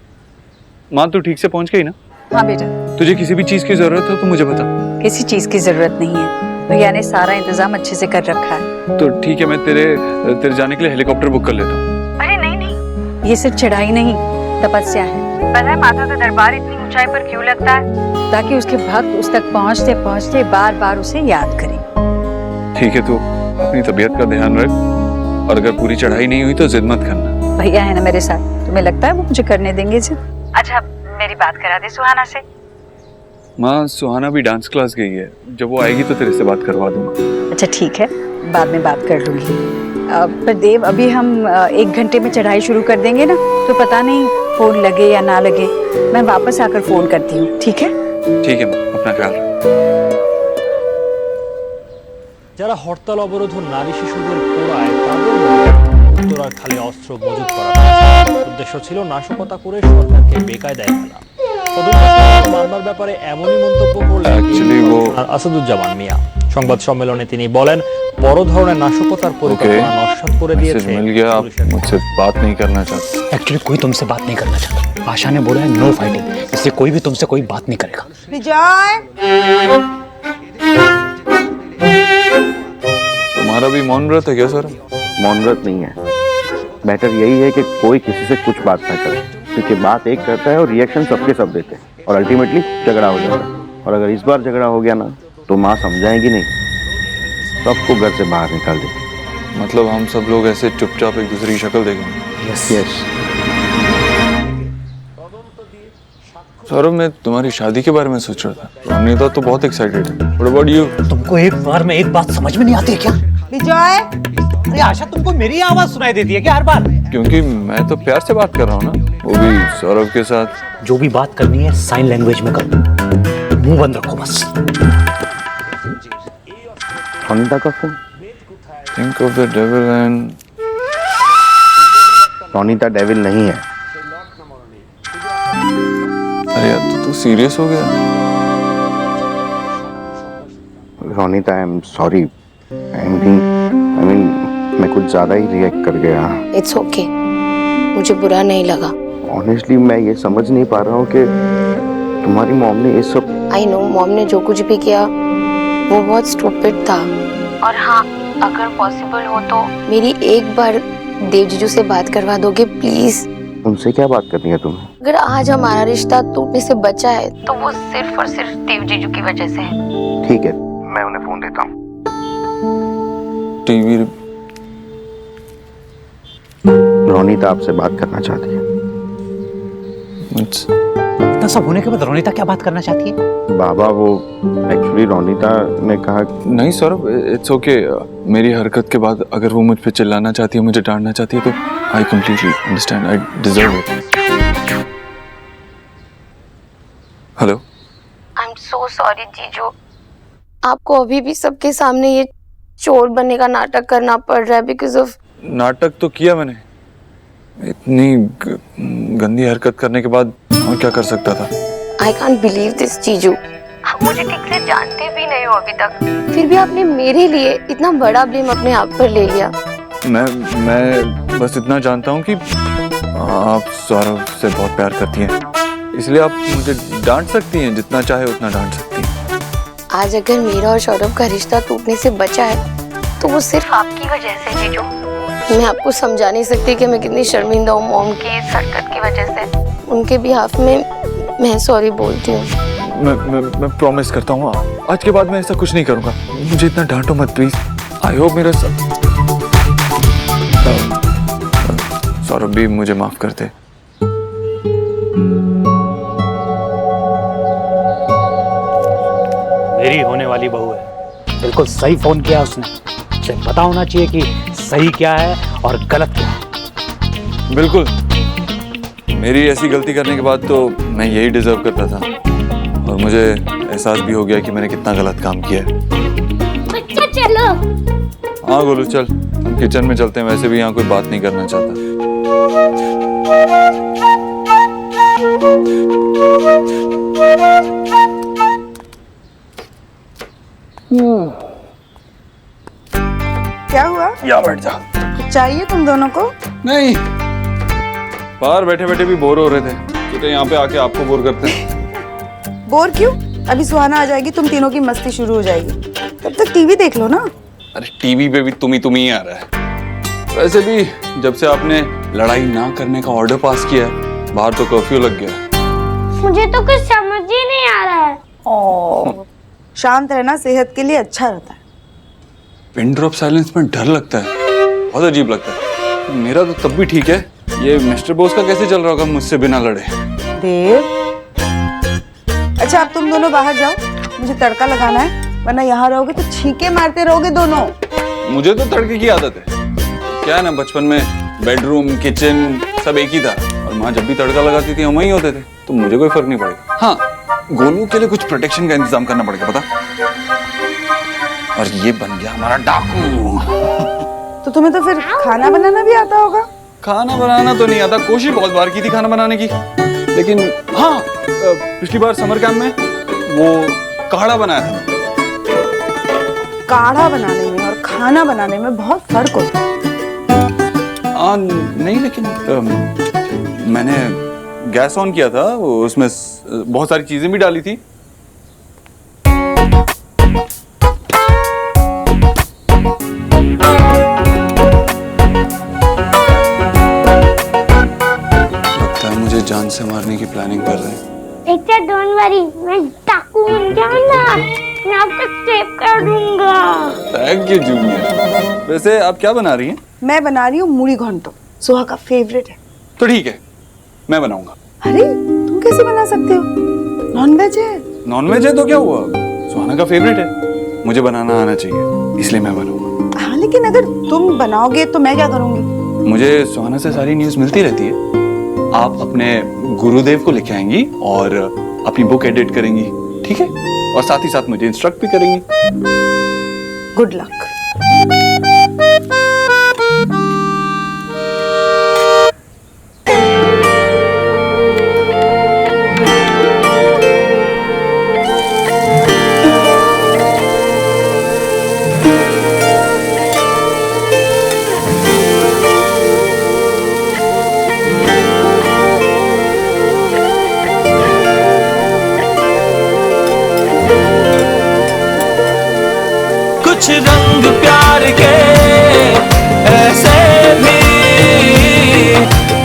माँ, तू ठीक से पहुंच गई ना? हाँ बेटा। तुझे किसी भी चीज की जरूरत हो तो मुझे बता। किसी चीज की जरूरत नहीं है, भैया ने सारा इंतजाम अच्छे से कर रखा है। तो ठीक है, मैं तेरे जाने के लिए हेलीकॉप्टर बुक कर लेता हूँ। अरे नहीं, ये सिर्फ चढ़ाई नहीं, तपस्या है। पता है माता का दरबार इतनी ऊंचाई पर क्यों लगता है? ताकि उसके भक्त उस तक पहुँचते पहुँचते बार बार उसे याद करें। ठीक है, तो अपनी तबीयत का ध्यान रख और अगर पूरी चढ़ाई नहीं हुई तो जिद मत करना। भैया है ना मेरे साथ, तुम्हें लगता है वो मुझे करने देंगे जिद? अच्छा, मेरी बात करा दे सुहाना से। माँ, सुहाना भी डांस क्लास गई है, जब वो आएगी तो तेरे से बात करवा दूंगा। अच्छा ठीक है, बाद में बात कर लूंगी। पर देव, अभी हम 1 घंटे में चढ़ाई शुरू कर देंगे ना, तो पता नहीं फोन लगे या ना लगे, मैं वापस आकर फोन करती हूँ, ठीक है? ठीक है, अपना ख्याल रख। যারা হরতাল অবরোধ ও নারী শিশুদের পোড়ায় তাদের উত্তরার খালি অস্ত্র মজুত করা হয়েছে। উদ্দেশ্য ছিল নাশকতা করে সরকারকে বেকায়দায় ফেলা। মামলার ব্যাপারে এমনই মন্তব্য করলেন আসাদুজ্জামান মিয়া। সংবাদ সম্মেলনে তিনি বলেন, বড় ধরনের নাশকতার পরিকল্পনা নস্যাৎ করে দিয়েছে। मिल गया, आप मुझसे बात नहीं करना चाहते? एक्चुअली कोई तुमसे बात नहीं करना चाहता। आशा ने बोला है नो फाइटिंग, इसलिए कोई भी तुमसे कोई बात नहीं करेगा। विजय, तुम्हारा भी मौन व्रत है क्या सर? मौन व्रत नहीं है, बेटर यही है कि कोई किसी से कुछ बात ना करे, क्योंकि बात एक करता है और रिएक्शन सबके सब देते हैं और अल्टीमेटली झगड़ा हो जाता है। और अगर इस बार झगड़ा हो गया ना तो माँ समझाएगी नहीं, सबको घर से बाहर निकाल देगी। मतलब हम सब लोग ऐसे चुपचाप एक दूसरे की शक्ल देखेंगे? Yes yes. सौरभ, मैं तुम्हारी शादी के बारे में सोच रहा था, रोनिता तो बहुत एक्साइटेड है। What about you? तुमको एक बार में एक बात समझ में नहीं आती है क्या? विजय, अरे आशा, तुमको मेरी आवाज सुनाई देती है क्या हर बार? क्योंकि मैं तो प्यार से बात कर रहा हूँ ना, वो भी सौरभ के साथ। जो भी बात करनी है साइन लैंग्वेज में करो, मुंह बंद रखो बस। रोनिता का phone. Think of the devil and Ronita devil नहीं है। अरे यार तू सीरियस हो गया? Ronita I am sorry. I mean मैं कुछ ज्यादा ही रिएक्ट कर गया। इट्स ओके, मुझे बुरा नहीं लगा। ऑनेस्टली मैं ये समझ नहीं पा रहा हूँ कि तुम्हारी मॉम ने ये सब। आई नो मॉम ने जो कुछ भी किया वो बहुत स्टूपिड था। और हाँ, अगर पॉसिबल हो तो मेरी एक बार देव जीजू से बात करवा दोगे प्लीज? उनसे क्या बात करनी है तुम्हें? अगर आज हमारा रिश्ता टूटने से बचा है तो वो सिर्फ और सिर्फ देव जीजू की वजह से है। ठीक है, मैं उन्हें फोन देता हूँ। टीवी रोनिता आपसे बात करना चाहती है। इतना सब होने के बाद रोनिता क्या बात करना चाहती है? बाबा वो एक्चुअली रोनिता ने कहा। नहीं सौरभ, इट्स ओके। मेरी हरकत के बाद अगर वो मुझ पे चिल्लाना चाहती है, मुझे डांटना चाहती है, तो I completely understand. I deserve it. Hello. I am so sorry जीजू, आपको अभी भी सबके सामने ये चोर बनने का नाटक करना पड़ रहा है बिकॉज ऑफ। नाटक तो किया मैंने, इतनी गंदी हरकत करने के बाद और क्या कर सकता था? आई कांट बिलीव दिस जीजू, आप मुझे ठीक से जानते भी नहीं हो अभी तक, फिर भी आपने मेरे लिए इतना बड़ा ब्लेम अपने आप पर ले लिया। मैं बस इतना जानता हूँ कि आप सौरभ से बहुत प्यार करती हैं, इसलिए आप मुझे डांट सकती हैं, जितना चाहे उतना डांट सकती हैं। आज अगर मेरा और सौरभ का रिश्ता टूटने से बचा है तो वो सिर्फ आपकी वजह से जीजू। मैं आपको समझा नहीं सकती कि मैं कितनी शर्मिंदा हूँ मॉम की इस हरकत की वजह से। उनके बिहाफ में मैं सॉरी बोलती हूँ। मैं प्रॉमिस करता हूँ आज के बाद मैं ऐसा कुछ नहीं करूँगा। मुझे इतना डांटो मत प्लीज। आई होप मेरा सौरभ भी मुझे माफ कर दे। मेरी होने वाली बहू है। बिल्कुल सही फोन किया उसने। उसे पता होना चाहिए कि सही क्या है और गलत क्या है। बिल्कुल, मेरी ऐसी गलती करने के बाद तो मैं यही डिजर्व करता था, और मुझे एहसास भी हो गया कि मैंने कितना गलत काम किया है। बच्चा चलो। हाँ गोलू चल, हम किचन में चलते हैं, वैसे भी यहाँ कोई बात नहीं करना चाहता। क्या हुआ? या बैठ जा। चाहिए तुम दोनों को? नहीं, बाहर बैठे बैठे भी बोर हो रहे थे, तो यहाँ पे आके आपको बोर करते हैं। बोर क्यों? अभी सुहाना आ जाएगी, तुम तीनों की मस्ती शुरू हो जाएगी, तब तक टीवी देख लो ना। अरे टीवी पे भी तुम ही आ रहा है। वैसे भी जब से आपने लड़ाई ना करने का ऑर्डर पास किया है, बाहर तो कर्फ्यू लग गया। मुझे तो कुछ समझ ही नहीं आ रहा है। शांत रहना सेहत के लिए अच्छा रहता है। पिन ड्रॉप साइलेंस में डर लगता है, बहुत अजीब लगता है। मेरा तो तब भी ठीक है, ये मिस्टर बोस का कैसे चल रहा होगा मुझसे बिना लड़े? देव, अच्छा अब तुम दोनों बाहर जाओ, मुझे तड़का लगाना है, वरना यहाँ रहोगे तो छींके मारते रहोगे दोनों। मुझे तो तड़के की आदत है। क्या है ना, बचपन में बेडरूम किचन सब एक ही था, और माँ जब भी तड़का लगाती थी हम वहीं होते थे, तो मुझे कोई फर्क नहीं पड़ेगा। हाँ, गोलू के लिए कुछ प्रोटेक्शन का इंतजाम करना पड़ेगा, पता? और ये बन गया हमारा डाकू। तो तुम्हें तो फिर खाना बनाना भी आता होगा? खाना बनाना तो नहीं आता, कोशिश बहुत बार की थी खाना बनाने की, लेकिन हाँ पिछली बार समर कैंप में वो काढ़ा बनाया था। काढ़ा बनाने में और खाना बनाने में बहुत फर्क होता है। नहीं, लेकिन मैंने गैस ऑन किया था, उसमें बहुत सारी चीजें भी डाली थी। लगता है मुझे जान से मारने की प्लानिंग कर रहे हैं। डोंट वरी, मैं डाकू बन जाऊंगा, मैं आपको सेव कर दूंगा। Thank you junior. वैसे आप क्या बना रही हैं? मैं बना रही हूँ मूढ़ी घंटो, सुहा का फेवरेट है। तो ठीक है, मैं बनाऊंगा। अरे तुम कैसे बना सकते हो? नॉनवेज है। नॉनवेज है तो क्या हुआ, सुहाना का फेवरेट है, मुझे बनाना आना चाहिए, इसलिए मैं बनाऊंगा। हाँ, लेकिन अगर तुम बनाओगे तो मैं क्या करूंगी? मुझे सुहाना से सारी न्यूज़ मिलती रहती है। आप अपने गुरुदेव को लेके आएंगी और अपनी बुक एडिट करेंगी, ठीक है? और साथ ही साथ मुझे इंस्ट्रक्ट भी करेंगी। Good luck. कुछ रंग प्यार के ऐसे भी,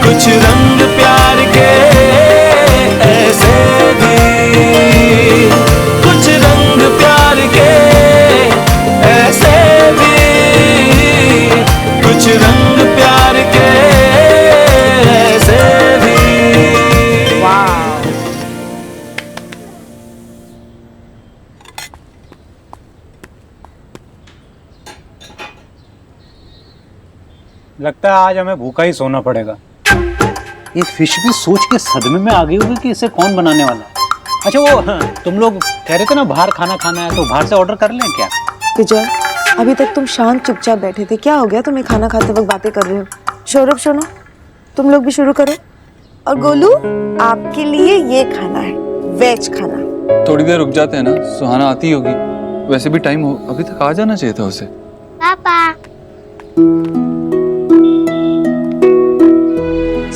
कुछ रंग प्यार के ऐसे भी, कुछ रंग प्यार के ऐसे भी, कुछ रंग प्यार के ऐसे भी। लगता है आज हमें भूखा ही सोना पड़ेगा। ये फिश भी सोच के सदमे में आ गई होगी कि इसे कौन बनाने वाला। अच्छा वो तुम लोग कह रहे थे ना बाहर खाना खाना है, तो बाहर से ऑर्डर कर लें क्या? विजय, अभी तक तुम शांत चुपचाप बैठे थे, क्या हो गया तुम्हें खाना खाते वक्त बातें कर रहे हो? सौरभ सुनो, तुम लोग भी शुरू करो। और गोलू, आपके लिए ये खाना है, वेज खाना। थोड़ी देर रुक जाते हैं ना, सुहाना आती होगी। वैसे भी टाइम हो, अभी तक आ जाना चाहिए था उसे। पापा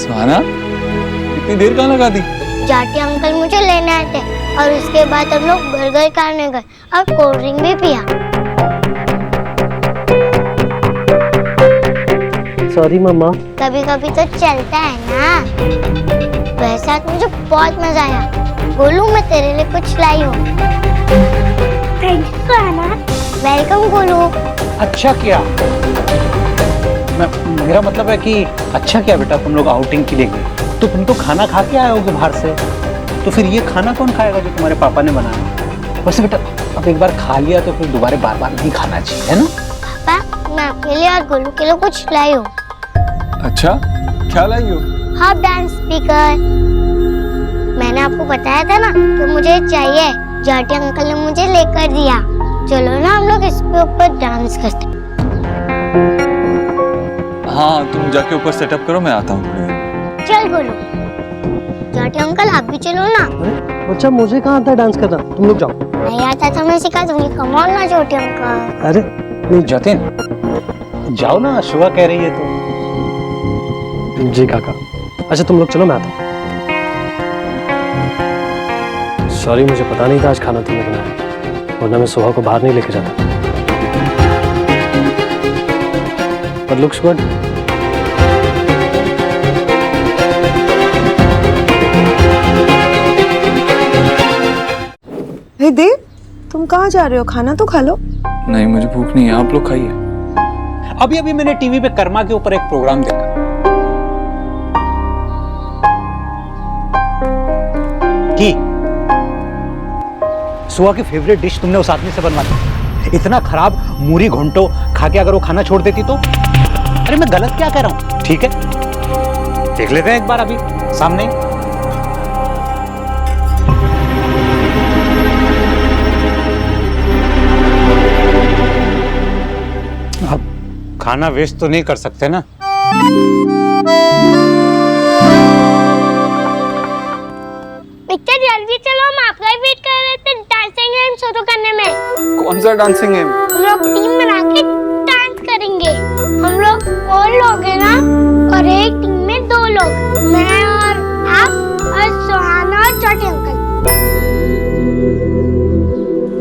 सुहाना, इतनी देर कहाँ लगा दी? जाटी अंकल मुझे लेने आए थे और उसके बाद हम लोग बर्गर खाने गए और कोल्ड ड्रिंक भी पिया। सॉरी मम्मा। कभी कभी तो चलता है ना। वैसे आज मुझे बहुत मजा आया। गोलू, मैं तेरे लिए कुछ लाई हूँ। Thank you Suhana. Welcome Golu. अच्छा किया। मेरा मतलब है कि अच्छा किया बेटा, तुम लोग आउटिंग के लिए गए तो तुम तो खाना खा के आए होगे बाहर से, तो फिर ये खाना कौन खाएगा जो तुम्हारे पापा ने बनाया? वैसे बेटा अब एक बार खा लिया तो फिर दोबारा बार बार नहीं खाना चाहिए, है ना? पापा, मैं आपके लिए और गोलू के लिए कुछ लाई हूँ। अच्छा, क्या लाई हो? हाँ, डांस स्पीकर। मैंने आपको बताया था ना कि मुझे चाहिए, जाटी अंकल ने मुझे लेकर दिया। चलो ना हम लोग इसके ऊपर डांस करते। हाँ, तुम जाके ऊपर सेटअप करो, मैं आता हूँ। चल गोलू। जाटी अंकल आप भी चलो ना। अच्छा, मुझे कहाँ आता है डांस करना, तुम लोग जाओ। नहीं आता था, मैं सिखा दूंगी। कम ऑन ना जाटी अंकल। अरे नहीं जतिन, जाओ ना, शुआ कह रही है तो। जी काका। अच्छा तुम लोग चलो, मैं आता हूँ। सॉरी, मुझे पता नहीं था आज खाना तुमने बनाया, वरना मैं सुहा को बाहर नहीं लेके जाता। But looks good. हे देव, तुम कहाँ जा रहे हो? खाना तो खा लो। नहीं, मुझे भूख नहीं है, आप लोग खाइए। अभी अभी मैंने टीवी पे कर्मा के ऊपर एक प्रोग्राम देखा कि सुहा की फेवरेट डिश तुमने उस आदमी से बनवा दी। इतना खराब मूरी घंटो खा के अगर वो खाना छोड़ देती तो। अरे मैं गलत क्या कह रहा हूं? ठीक है, देख लेते हैं एक बार अभी सामने। अब खाना वेस्ट तो नहीं कर सकते ना। पिक्चर जल्दी चलो, हम आपका ही वेट कर रहे थे डांसिंग गेम शुरू करने में। कौन सा डांसिंग गेम? हम लोग टीम बना के डांस करेंगे। हम लोग 4 लोग हैं ना, और एक टीम में 2 लोग, मैं और आप और सुहाना और जाटी अंकल।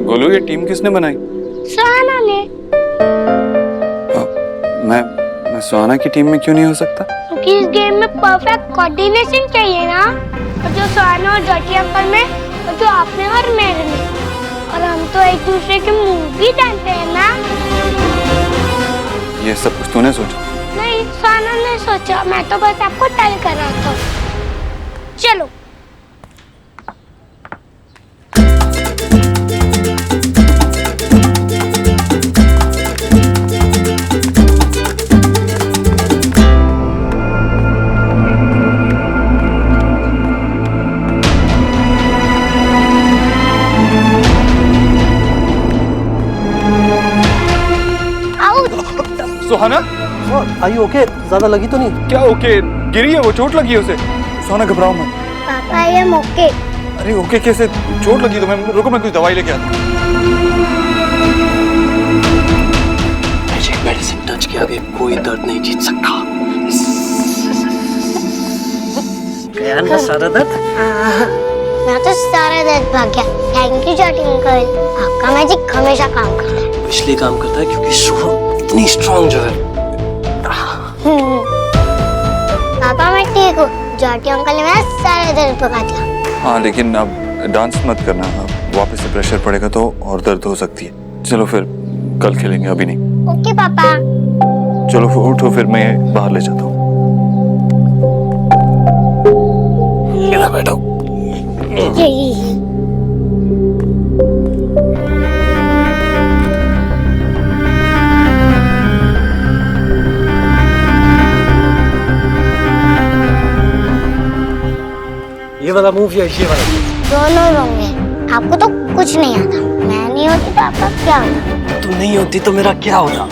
गोलू, ये टीम किसने बनाई? सुहाना ने। मैं सुहाना की टीम में क्यों नहीं हो सकता? क्योंकि इस गेम में परफेक्ट कोऑर्डिनेशन चाहिए ना, और जो सुहाना और जाटी अंकल में और जो आप में और मेरे में, और हम तो एक दूसरे के मुंह भी जानते हैं ना। ये सब कुछ तूने सोचा? नहीं, सुहाना ने सोचा, मैं तो बस आपको टल कर रहा था। चलो। सुहाना, आर यू ओके? ज्यादा लगी तो नहीं? क्या ओके? गिरी है वो, चोट लगी है उसे। सुहाना घबराओ मत। पापा आई एम ओके। अरे ओके कैसे? चोट लगी तो मैं, रुको मैं कुछ दवाई लेके आता हूँ। मैजिक मेडिसिन टच के आगे कोई दर्द नहीं जीत सकता। गया ना सारा दर्द? मैं तो सारा दर्द भाग गया। थैंक यू चैटिंग अंकल, आपका मैजिक हमेशा काम करता है। इसलिए काम करता है क्योंकि सुहा इतनी स्ट्रांग जो है। पापा मैं ठीक हूँ, जाटी अंकल ने मेरा सारा दर्द भगा दिया। हाँ लेकिन अब डांस मत करना, अब वापस से प्रेशर पड़ेगा तो और दर्द हो सकती है। चलो फिर कल खेलेंगे, अभी नहीं। ओके पापा। चलो फिर उठो, फिर मैं बाहर ले जाता हूँ। बैठो। ये वाला मूव या ये वाला? दोनों होंगे। आपको तो कुछ नहीं आता। मैं नहीं होती तो आपका क्या होता? तू नहीं होती तो मेरा क्या होता?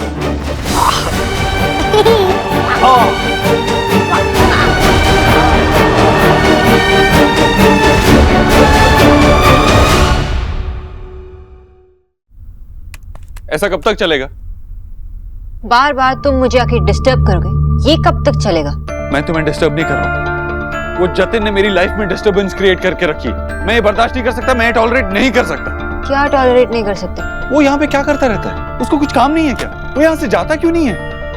ऐसा कब तक चलेगा? बार बार तुम मुझे आके डिस्टर्ब करोगे, ये कब तक चलेगा? मैं तुम्हें डिस्टर्ब नहीं कर रहा हूँ। वो जतिन ने मेरी लाइफ में डिस्टर्बेंस क्रिएट करके रखी। मैं ये बर्दाश्त नहीं कर सकता, मैं टॉलरेट नहीं कर सकता। क्या टॉलरेट नहीं कर सकते? वो यहाँ पे क्या करता रहता है? उसको कुछ काम नहीं है क्या? वो यहाँ से जाता क्यों नहीं है?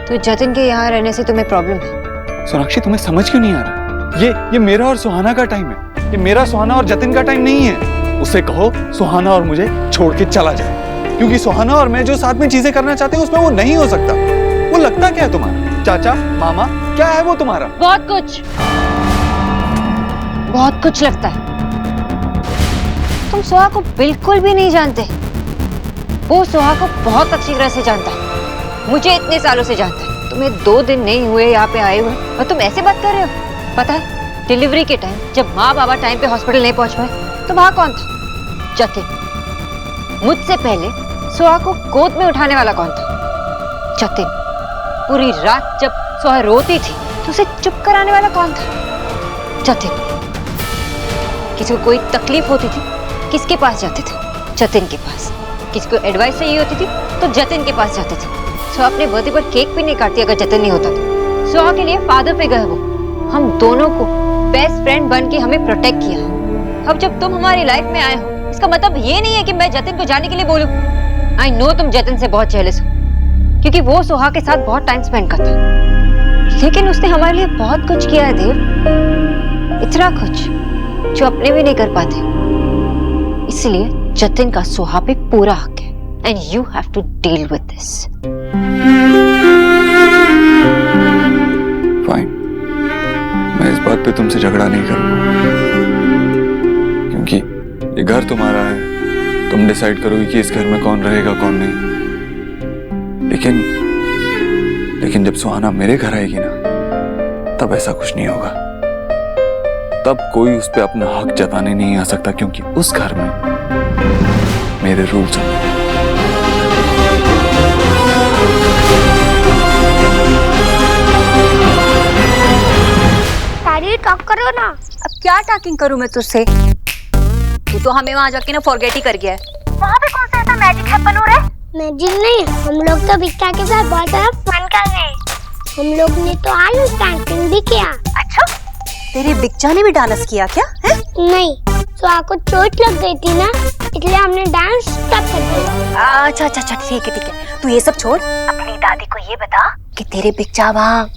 तो जतिन के यहाँ रहने से तुम्हें प्रॉब्लम है? सोनाक्षी तुम्हें समझ क्यों नहीं आ रहा? ये मेरा और सुहाना का टाइम है। ये मेरा, सुहाना और जतिन का टाइम नहीं है। उससे कहो सुहाना और मुझे छोड़ के चला जाए, क्योंकि सुहाना और मैं जो साथ में चीजें करना चाहते हैं उसमें वो नहीं हो सकता। वो लगता क्या है तुम्हारा? चाचा, मामा, क्या है वो तुम्हारा? बहुत कुछ लगता है। तुम सुहा को बिल्कुल भी नहीं जानते। वो सुहा को बहुत अच्छी तरह से जानता है, मुझे इतने सालों से जानता है। तुम्हें 2 दिन नहीं हुए यहाँ पे आए हुए और तुम ऐसे बात कर रहे हो। पता है डिलीवरी के टाइम जब माँ बाबा टाइम पे हॉस्पिटल नहीं पहुंच पाए तो वहां कौन था? जतिन। मुझसे पहले सुहा को गोद में उठाने वाला कौन था? जतिन। पूरी रात जब सुहा रोती थी तो उसे चुप कराने वाला कौन था? जतिन। किसी को कोई तकलीफ होती थी किसके पास जाते थे? जतिन के पास। किसी को एडवाइस चाहिए होती थी तो जतिन के पास जाते थे। सुहा अपने बर्थडे पर केक भी नहीं काटती अगर जतिन नहीं होता तो। सुहा के लिए फादर फिगर है वो। हम दोनों को बेस्ट फ्रेंड बन के हमें प्रोटेक्ट किया है। अब जब तुम हमारी लाइफ में आए हो इसका मतलब ये नहीं है कि मैं जतिन को जाने के लिए बोलूं। आई नो तुम जतिन से बहुत जेलस हो क्योंकि वो सुहा के साथ बहुत टाइम स्पेंड करता है, लेकिन उसने हमारे लिए बहुत कुछ किया है देव, इतना कुछ जो अपने भी नहीं कर पाते। इसलिए जतिन का सुहा पे पूरा हक है and you have to deal with this. Fine, मैं इस बात पे तुमसे झगड़ा नहीं करूंगा क्योंकि ये घर तुम्हारा है। तुम डिसाइड करोगे कि इस घर में कौन रहेगा कौन नहीं। लेकिन जब सुहाना मेरे घर आएगी ना तब ऐसा कुछ नहीं होगा। तब कोई उस पे अपना हक जताने नहीं आ सकता क्योंकि उस घर में मेरे रूल्स हैं। सारी टॉक करो ना। अब क्या टॉकिंग करूं मैं तुझसे? तू तो हमें वहां जाके ना फॉरगेट ही कर गया है। वहाँ पे कौन सा ऐसा मैजिक हैपन हो रहा है? मैजिक नहीं, हम लोग तो बिक्का के साथ बहुत सारा फन कर रहे हैं। हम लोग ने तो आज डांसिंग भी किया। अच्छा, तेरे बिक्चा ने भी डांस किया क्या? है? नहीं, तो आपको चोट लग गई थी ना, इसलिए हमने डांस स्टॉप कर दिया। अच्छा ठीक है। तू ये सब छोड़, अपनी दादी को ये बता कि तेरे बिक्चा वहाँ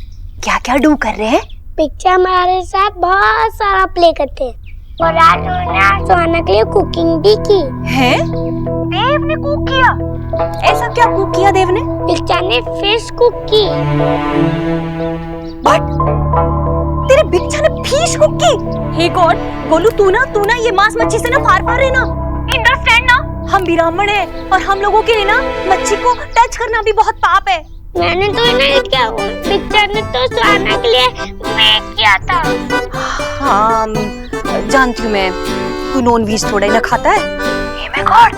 क्या क्या डू कर रहे हैं? बिक्चा हमारे साथ बहुत सारा प्ले करते हैं और आज उन्होंने सुहाना के लिए कुकिंग भी की है। देव ने कुक किया? ऐसा क्या कुक किया देव ने? बिक्चा ने फिश कुक की। बट तेरे बिक्चा ने फिश कुक की? हे गॉड, गोलू तू ना ये मांस मच्छी से ना फार रहे ना। अंडरस्टैंड ना, हम ब्राह्मण हैं और हम लोगों के लिए ना मच्छी को टच करना भी बहुत पाप है। मैंने तो नहीं किया, बिक्चा ने तो सुहाना के लिए मेक किया था। हाँ जानती हूँ मैं, तू नॉन वेज थोड़ा ही ना खाता है। हे माय गॉड,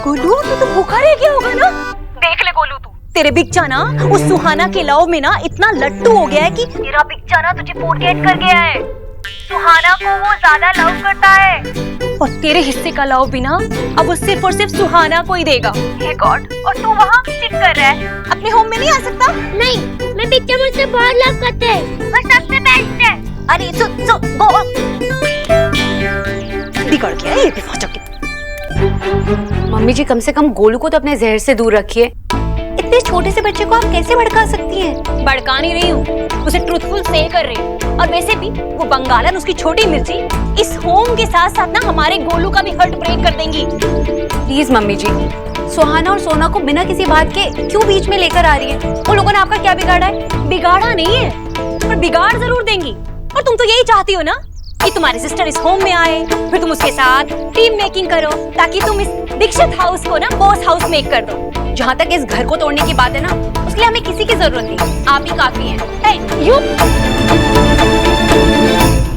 गोलू तू तो भूखा रह गया होगा ना? देख ले गोलू, तू तेरे बिगचा ना उस सुहाना के लव में ना इतना लट्टू हो गया है कि तेरा बिगचा ना तुझे फॉरगेट कर गया है। सुहाना को वो ज्यादा लव करता है और तेरे हिस्से का लव भी ना अब वो सिर्फ और सिर्फ सुहाना को ही देगा। हे गॉड, और तू वहाँ चिट कर रहा है। अपने होम में नहीं आ सकता? नहीं, मैं बिगचा मुझसे बहुत लव करते हैं, वो सबसे बेस्ट है। अरे बिगड़ गया ये भी के। मम्मी जी, कम से कम गोलू को तो अपने जहर से दूर रखिए। इतने छोटे से बच्चे को आप कैसे भड़का सकती हैं? भड़का नहीं रही हूँ, उसे ट्रूथफुल से कर रही हूँ। और वैसे भी वो बंगालन, उसकी छोटी मिर्ची इस होम के साथ साथ ना हमारे गोलू का भी हार्ट ब्रेक कर देंगी। प्लीज मम्मी जी, सुहाना और सोना को बिना किसी बात के क्यों बीच में लेकर आ रही है? वो लोगों ने आपका क्या बिगाड़ा है? बिगाड़ा नहीं है, पर बिगाड़ जरूर देंगी। और तुम तो यही चाहती हो ना कि तुम्हारी सिस्टर इस होम में आए, फिर तुम उसके साथ टीम मेकिंग करो ताकि तुम इस दीक्षित हाउस को ना बॉस हाउस मेक कर दो। जहाँ तक इस घर को तोड़ने की बात है ना, उसके लिए हमें किसी की जरूरत नहीं, आप ही काफी हैं। यू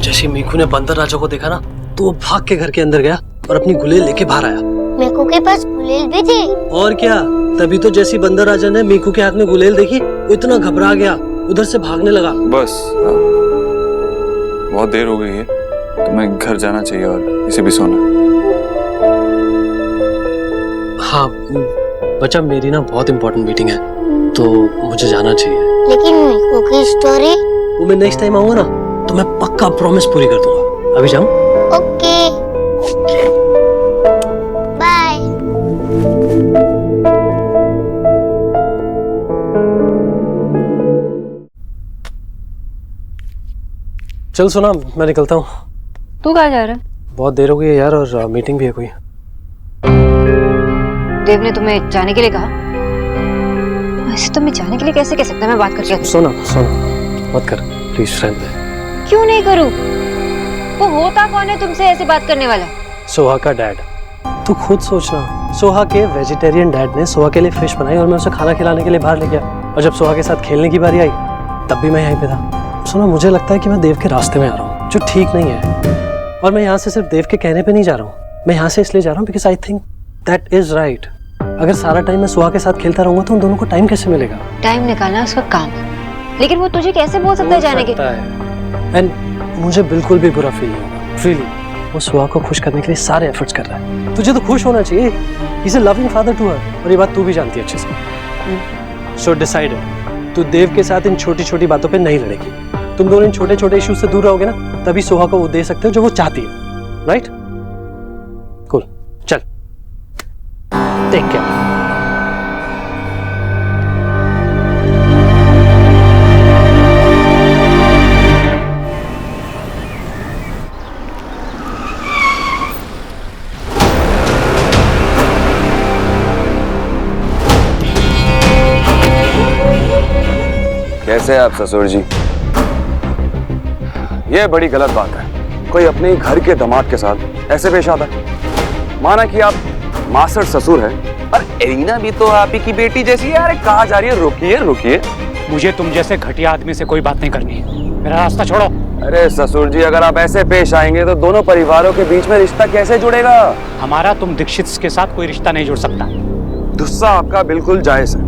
जैसे मीकू ने बंदर राजा को देखा ना, तो वो भाग के घर के अंदर गया और अपनी गुलेल लेके बाहर आया। मीकू के पास गुलेल भी थी? और क्या, तभी तो जैसी बंदर राजा ने मीकू के हाथ में गुलेल देखी, वो इतना घबरा गया, उधर से भागने लगा। बस बहुत देर हो गई है, तुम्हें घर जाना चाहिए और इसे भी सोना। हाँ बच्चा, मेरी ना बहुत इंपॉर्टेंट मीटिंग है, तो मुझे जाना चाहिए। लेकिन मीकू की स्टोरी? वो मैं नेक्स्ट टाइम आऊंगा ना, तो मैं पक्का प्रॉमिस पूरी कर दूंगा। अभी जाऊं? Okay, bye. चल सुना, मैं निकलता हूँ। तू कहाँ जा रहा है? बहुत देर हो गई है यार, और मीटिंग भी है कोई। देव ने तुम्हें जाने के लिए कहा? वैसे तुम्हें जाने के लिए कैसे कह सकता? मैं बात करके आती हूँ। सोना मत कर प्लीज, फ्रेंड। क्यों नहीं करूँ? वो होता कौन है तुमसे ऐसे बात करने वाला? सोहा का डैड। तू खुद सोचना, सोहा के वेजिटेरियन डैड ने सोहा के लिए फिश बनाई और मैं उसे खाना खिलाने के लिए बाहर ले गया, और जब सोहा के साथ खेलने की बारी आई तब भी मैं यहीं पे था। सुना, मुझे लगता है कि मैं देव के रास्ते में आ रहा हूँ, जो ठीक नहीं है। और मैं यहाँ से सिर्फ देव के कहने पे नहीं जा रहा हूँ, मैं यहाँ से इसलिए जा रहा हूँ because I think that is right. अगर सारा टाइम मैं सोहा के साथ खेलता रहूंगा तो उन दोनों को टाइम कैसे मिलेगा? टाइम निकालना उसका काम, लेकिन वो तुझे कैसे बोल सकता है जाने के? एंड मुझे बिल्कुल भी बुरा फील नहीं होगा। रियली, वो सोहा को खुश करने के लिए सारे एफर्ट्स कर रहा है। तुझे तो खुश होना चाहिए। He is a loving father to her, और ये बात तू भी जानती है अच्छे से। सो डिसाइडेड, तू देव के साथ इन छोटी छोटी बातों पे नहीं लड़ेगी। तुम दोनों इन छोटे छोटे इश्यूज से दूर रहोगे ना, तभी सोहा को वो दे सकते हो जो वो चाहती है। राइट? कूल, चल टेक केयर। कैसे हैं आप ससुर जी? ये बड़ी गलत बात है, कोई अपने ही घर के दामाद के साथ ऐसे पेश आता है। माना कि आप मास्टर ससुर हैं, पर एरिना भी तो आप ही की बेटी जैसी है। यार कहा जा रही है, रुकिए रुकिए। मुझे तुम जैसे घटिया आदमी से कोई बात नहीं करनी है, मेरा रास्ता छोड़ो। अरे ससुर जी, अगर आप ऐसे पेश आएंगे तो दोनों परिवारों के बीच में रिश्ता कैसे जुड़ेगा? हमारा तुम दीक्षित के साथ कोई रिश्ता नहीं जुड़ सकता। गुस्सा आपका बिल्कुल जायज है,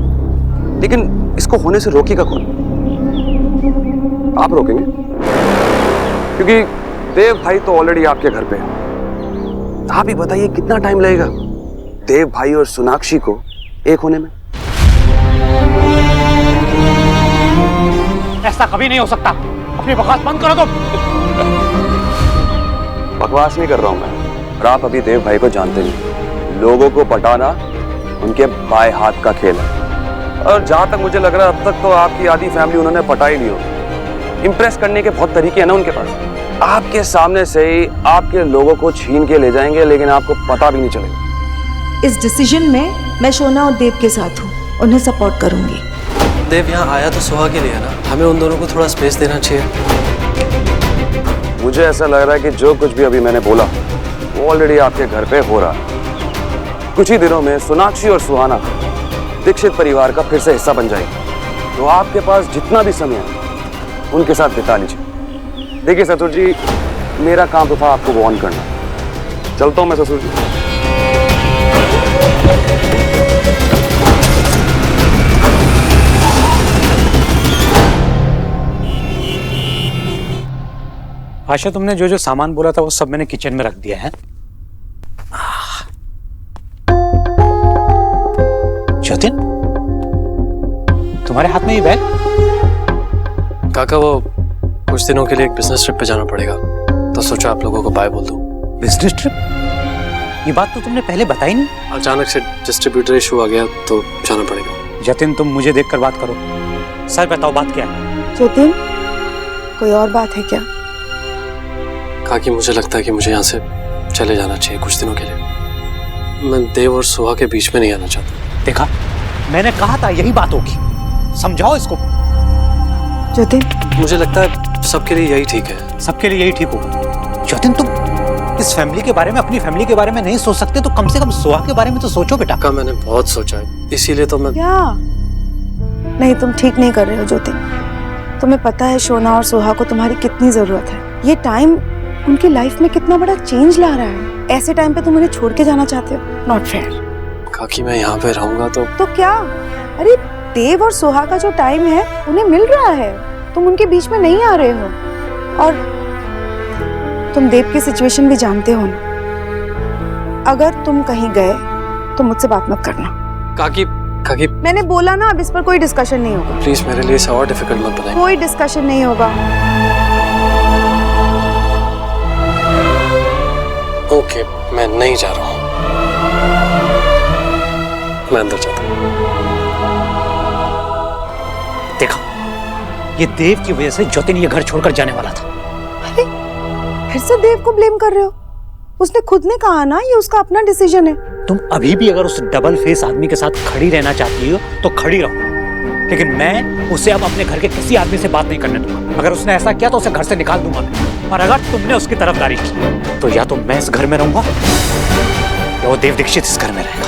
लेकिन इसको होने से रोकेगा कौन? आप रोकेंगे? क्योंकि देव भाई तो ऑलरेडी आपके घर पे है। आप ही बताइए कितना टाइम लगेगा देव भाई और सोनाक्षी को एक होने में? ऐसा कभी नहीं हो सकता। अपनी बकवास बंद करो तुम। बकवास नहीं कर रहा हूं मैं, और आप अभी देव भाई को जानते नहीं। लोगों को पटाना उनके बाएं हाथ का खेल है, और जहां तक मुझे लग रहा है अब तक तो आपकी आधी फैमिली उन्होंने पटाई ली हो। इंप्रेस करने के बहुत तरीके हैं ना उनके पास। आपके सामने से ही आपके लोगों को छीन के ले जाएंगे, लेकिन आपको पता भी नहीं चलेगा। इस डिसीजन में मैं सोना और देव के साथ हूँ, उन्हें सपोर्ट करूंगी। देव यहाँ आया तो सोहा के लिए है ना, हमें उन दोनों को थोड़ा स्पेस देना चाहिए। मुझे ऐसा लग रहा है कि जो कुछ भी अभी मैंने बोला वो ऑलरेडी आपके घर पे हो रहा है। कुछ ही दिनों में सोनाक्षी और सुहाना दीक्षित परिवार का फिर से हिस्सा बन जाएगी, तो आपके पास जितना भी समय है उनके साथ बिता लीजिए। देखिए ससुर जी, मेरा काम तो था आपको वार्न करना। चलता हूं मैं ससुर जी। आशा, तुमने जो जो सामान बोला था वो सब मैंने किचन में रख दिया है। जतिन, तुम्हारे हाथ में ये बैग? काका, वो कुछ दिनों के लिए एक बिजनेस ट्रिप पे जाना पड़ेगा, तो सोचा आप लोगों को बाय बोल दूं। Business trip? ये बात तो तुमने पहले बताई नहीं। अचानक से डिस्ट्रीब्यूटर इशू आ गया तो जाना पड़ेगा। जतिन, तुम मुझे देखकर बात करो। सच बताओ, बात क्या है? जतिन, कोई और बात है क्या? काकी, मुझे लगता है कि मुझे यहाँ से चले जाना चाहिए कुछ दिनों के लिए। मैं देव और सुहा के बीच में नहीं आना चाहता। देखा, मैंने कहा था यही बात होगी। समझाओ इसको। जतिन, मुझे लगता है सबके लिए यही ठीक है। सबके लिए यही ठीक होगा। जतिन, तुम इस फैमिली के बारे में, अपनी फैमिली के बारे में नहीं सोच सकते तो कम से कम सुहा के बारे में तो सोचो बेटा। का मैंने बहुत सोचा है, इसीलिए तो मैं। क्या? नहीं, तुम ठीक नहीं कर रहे हो जतिन। तुम्हें पता है शोना और सुहा को तुम्हारी कितनी जरूरत है। ये टाइम उनकी लाइफ में कितना बड़ा चेंज ला रहा है। ऐसे टाइम पे तुम उन्हें छोड़ के जाना चाहते हो? Not fair. काकी, मैं यहाँ पे रहूंगा तो क्या? अरे देव और सुहा का जो टाइम है उन्हें मिल रहा है, तुम उनके बीच में नहीं आ रहे हो। और तुम देव की सिचुएशन भी जानते हो ना। अगर तुम कहीं गए तो मुझसे बात मत करना। काकी, काकी, मैंने बोला ना, अब इस पर कोई डिस्कशन नहीं होगा। प्लीज मेरे लिए इसे और डिफिकल्ट मत बनाइए। कोई डिस्कशन नहीं होगा। ओके, मैं नहीं जा रहा हूँ। मैं अंदर जाता हूँ। देखा, ये देव की वजह से जतिन ये घर छोड़कर जाने वाला था। अरे फिर से देव को ब्लेम कर रहे हो? उसने खुद ने कहा ना, ये उसका अपना डिसीजन है। तुम अभी भी अगर उस डबल फेस आदमी के साथ खड़ी रहना चाहती हो तो खड़ी रहो, लेकिन मैं उसे अब अपने घर के किसी आदमी से बात नहीं करने दूंगा। अगर उसने ऐसा किया तो उसे घर से निकाल दूंगा मैं। और अगर तुमने उसकी तरफदारी की तो या तो मैं इस घर में रहूंगा या वो देव दीक्षित इस घर में रहेगा।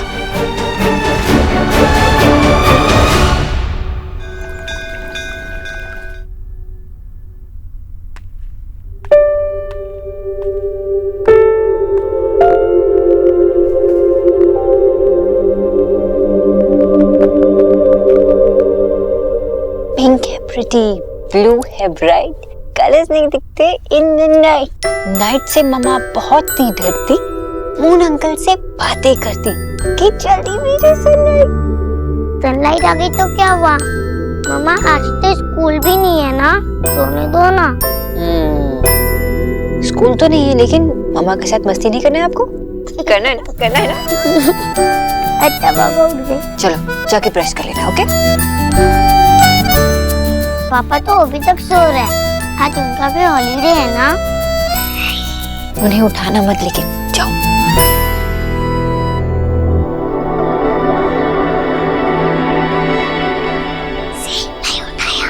पिंक है प्रिटी, ब्लू है ब्राइट, कलर्स नहीं दिखते इन द नाइट। नाइट से मम्मा बहुत नहीं डरती, मून अंकल से बातें करती कि जल्दी मेरे सनलाइट। सनलाइट आ गई तो क्या हुआ? मम्मा, आज तो स्कूल भी नहीं है ना, सोने दो ना। स्कूल तो नहीं है, लेकिन मम्मा के साथ मस्ती नहीं करना है आपको? करना है ना, करना है ना। अच्छा बाबा, उठ गए। चलो जाके ब्रश कर लेना। ओके? पापा तो अभी तक सो रहे हैं, आज उनका भी हॉलीडे है ना। उन्हें उठाना मत, लेकिन जाओ। नहीं उठाया।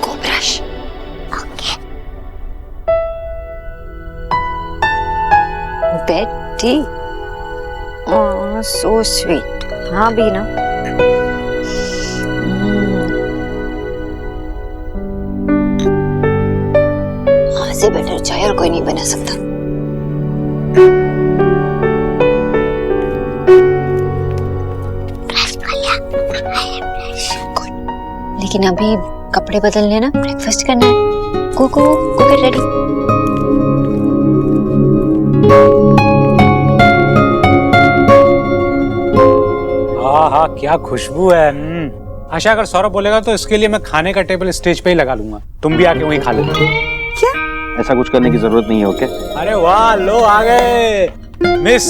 गो ब्रश। ओके। बेटी, ओह सो स्वीट। हाँ भी ना। से बेटर चाय और कोई नहीं बना सकता। लेकिन अभी कपड़े बदल लेना, ब्रेकफास्ट करना है। गो गो गो गेट रेडी। हाँ, क्या खुशबू है। आशा, अगर सौरभ बोलेगा तो इसके लिए मैं खाने का टेबल स्टेज पे ही लगा लूंगा, तुम भी आके वहीं खा लेना। क्या? ऐसा कुछ करने की जरूरत नहीं है। ओके? अरे वाह, लो आ गए miss.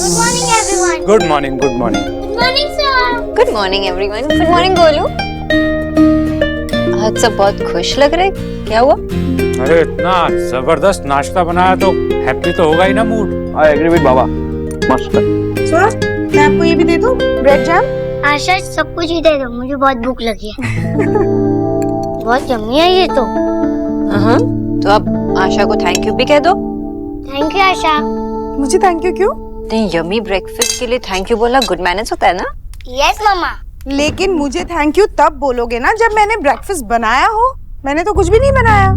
Good morning. Good morning. Good morning sir. Good morning everyone. Good morning Golu. आज सब बहुत खुश लग रहे, क्या हुआ? अरे इतना जबरदस्त नाश्ता बनाया तो हैप्पी तो होगा ही ना मूड। आई एग्री विद बाबा, मस्त है। सर, मैं आपको ये भी दे दूं, ब्रेड जैम? आशा, सब कुछ ही दे दो, मुझे बहुत भूख लगी है। बहुत यम्मी है ये तो। तो अब आशा को थैंक यू भी कह दो। थैंक यू आशा। मुझे थैंक यू क्यों? नहीं, यम्मी ब्रेकफास्ट के लिए थैंक यू बोला गुड मैनर्स होता है ना। यस मम्मा। लेकिन मुझे थैंक यू तब बोलोगे ना जब मैंने ब्रेकफास्ट बनाया हो। मैंने तो कुछ भी नहीं बनाया।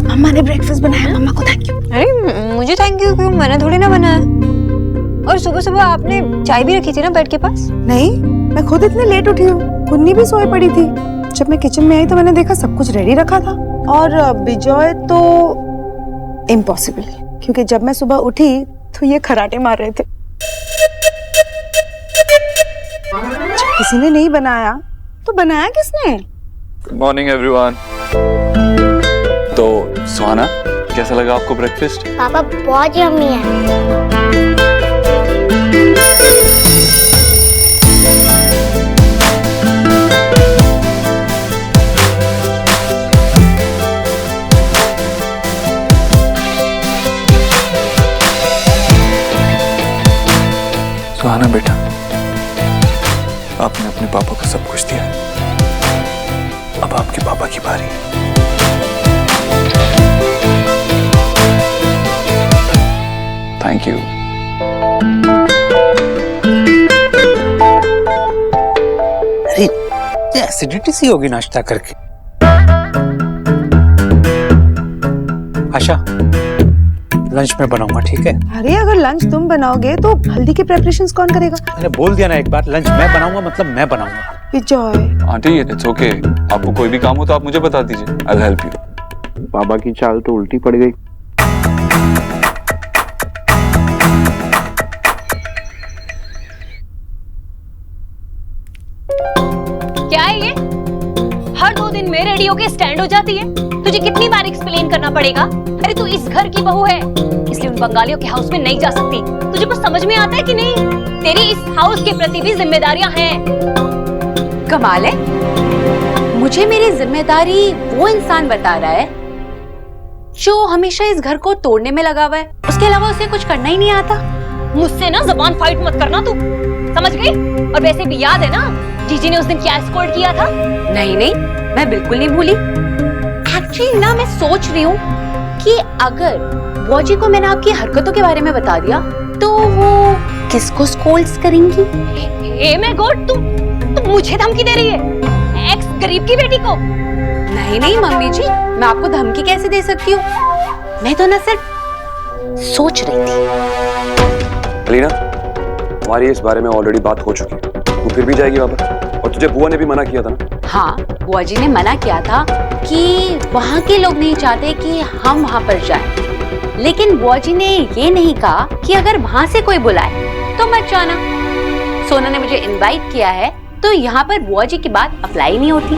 मम्मा ने ब्रेकफास्ट बनाया, मम्मा को थैंक यू। अरे मुझे थैंक यू क्यों? मैंने थोड़ी ना बनाया। और सुबह सुबह आपने चाय भी रखी थी ना बेड के पास? नहीं, मैं खुद इतनी लेट उठी हूँ, कुन्नी भी सोई पड़ी थी। जब मैं किचन में आई तो मैंने देखा सब कुछ रेडी रखा था। और बिजॉय तो इम्पॉसिबल, क्योंकि जब मैं सुबह उठी तो ये खराटे मार रहे थे। जब किसी ने नहीं बनाया तो बनाया किसने? Good morning everyone. तो सुहाना, कैसा लगा आपको ब्रेकफास्ट? पापा बहुत यम्मी है। सुहाना बेटा, आपने अपने पापा को सब कुछ दिया, अब आपके पापा की बारी है। Thank you. अरे एसिडिटी सी होगी नाश्ता करके। आशा, लंच में बनाऊंगा, ठीक है? अरे अगर लंच तुम बनाओगे तो हल्दी के प्रेपरेशंस कौन करेगा? मैंने बोल दिया ना एक बार, लंच मैं बनाऊंगा मतलब मैं बनाऊंगा। विजय आंटी, इट्स ओके। आपको कोई भी काम हो तो आप मुझे बता दीजिए, आई विल हेल्प यू। बाबा की चाल तो उल्टी पड़ गई। क्या है ये? हर 2 दिन में रेडी होके स्टैंड हो जाती है। तुझे कितनी बार एक्सप्लेन करना पड़ेगा? अरे तू इस घर की बहू है, इसलिए उन बंगालियों के हाउस में नहीं जा सकती। तुझे कुछ समझ में आता है कि नहीं? तेरी इस हाउस के प्रति भी जिम्मेदारियां हैं। कमाल है, मुझे मेरी जिम्मेदारी वो इंसान बता रहा है जो हमेशा इस घर को तोड़ने में लगा हुआ है, उसके अलावा उसे कुछ करना ही नहीं आता। मुझसे ना जबान फाइट मत करना तू, समझ गई? और वैसे भी याद है ना जीजी ने उस दिन क्या स्कोर किया था? नहीं नहीं, मैं बिल्कुल नहीं भूली। एक्चुअली ना मैं सोच रही हूँ कि अगर वॉजी को मैंने आपकी हरकतों के बारे में बता दिया तो वो किसको स्कोल्ड्स करेंगी? ए मैं गॉड, तू मुझे धमकी दे रही है? एक्स गरीब की बेटी को? नहीं नहीं मम्मी जी, मैं आपको धमकी कैसे दे सकती हूँ? मैं तो ना सिर्फ सोच रही थी। अलीना, हमारी इस बारे में ऑलरेडी बात हो चुकी है, तू फिर भी जाएगी वापस? और तुझे बुआ ने भी मना किया था ना? हाँ, बुआ जी ने मना किया था कि वहाँ के लोग नहीं चाहते कि हम वहाँ पर जाएं। लेकिन बुआ जी ने ये नहीं कहा कि अगर वहाँ से कोई बुलाए तो मत जाना। सोना ने मुझे इनवाइट किया है तो यहाँ पर बुआ जी की बात अप्लाई नहीं होती।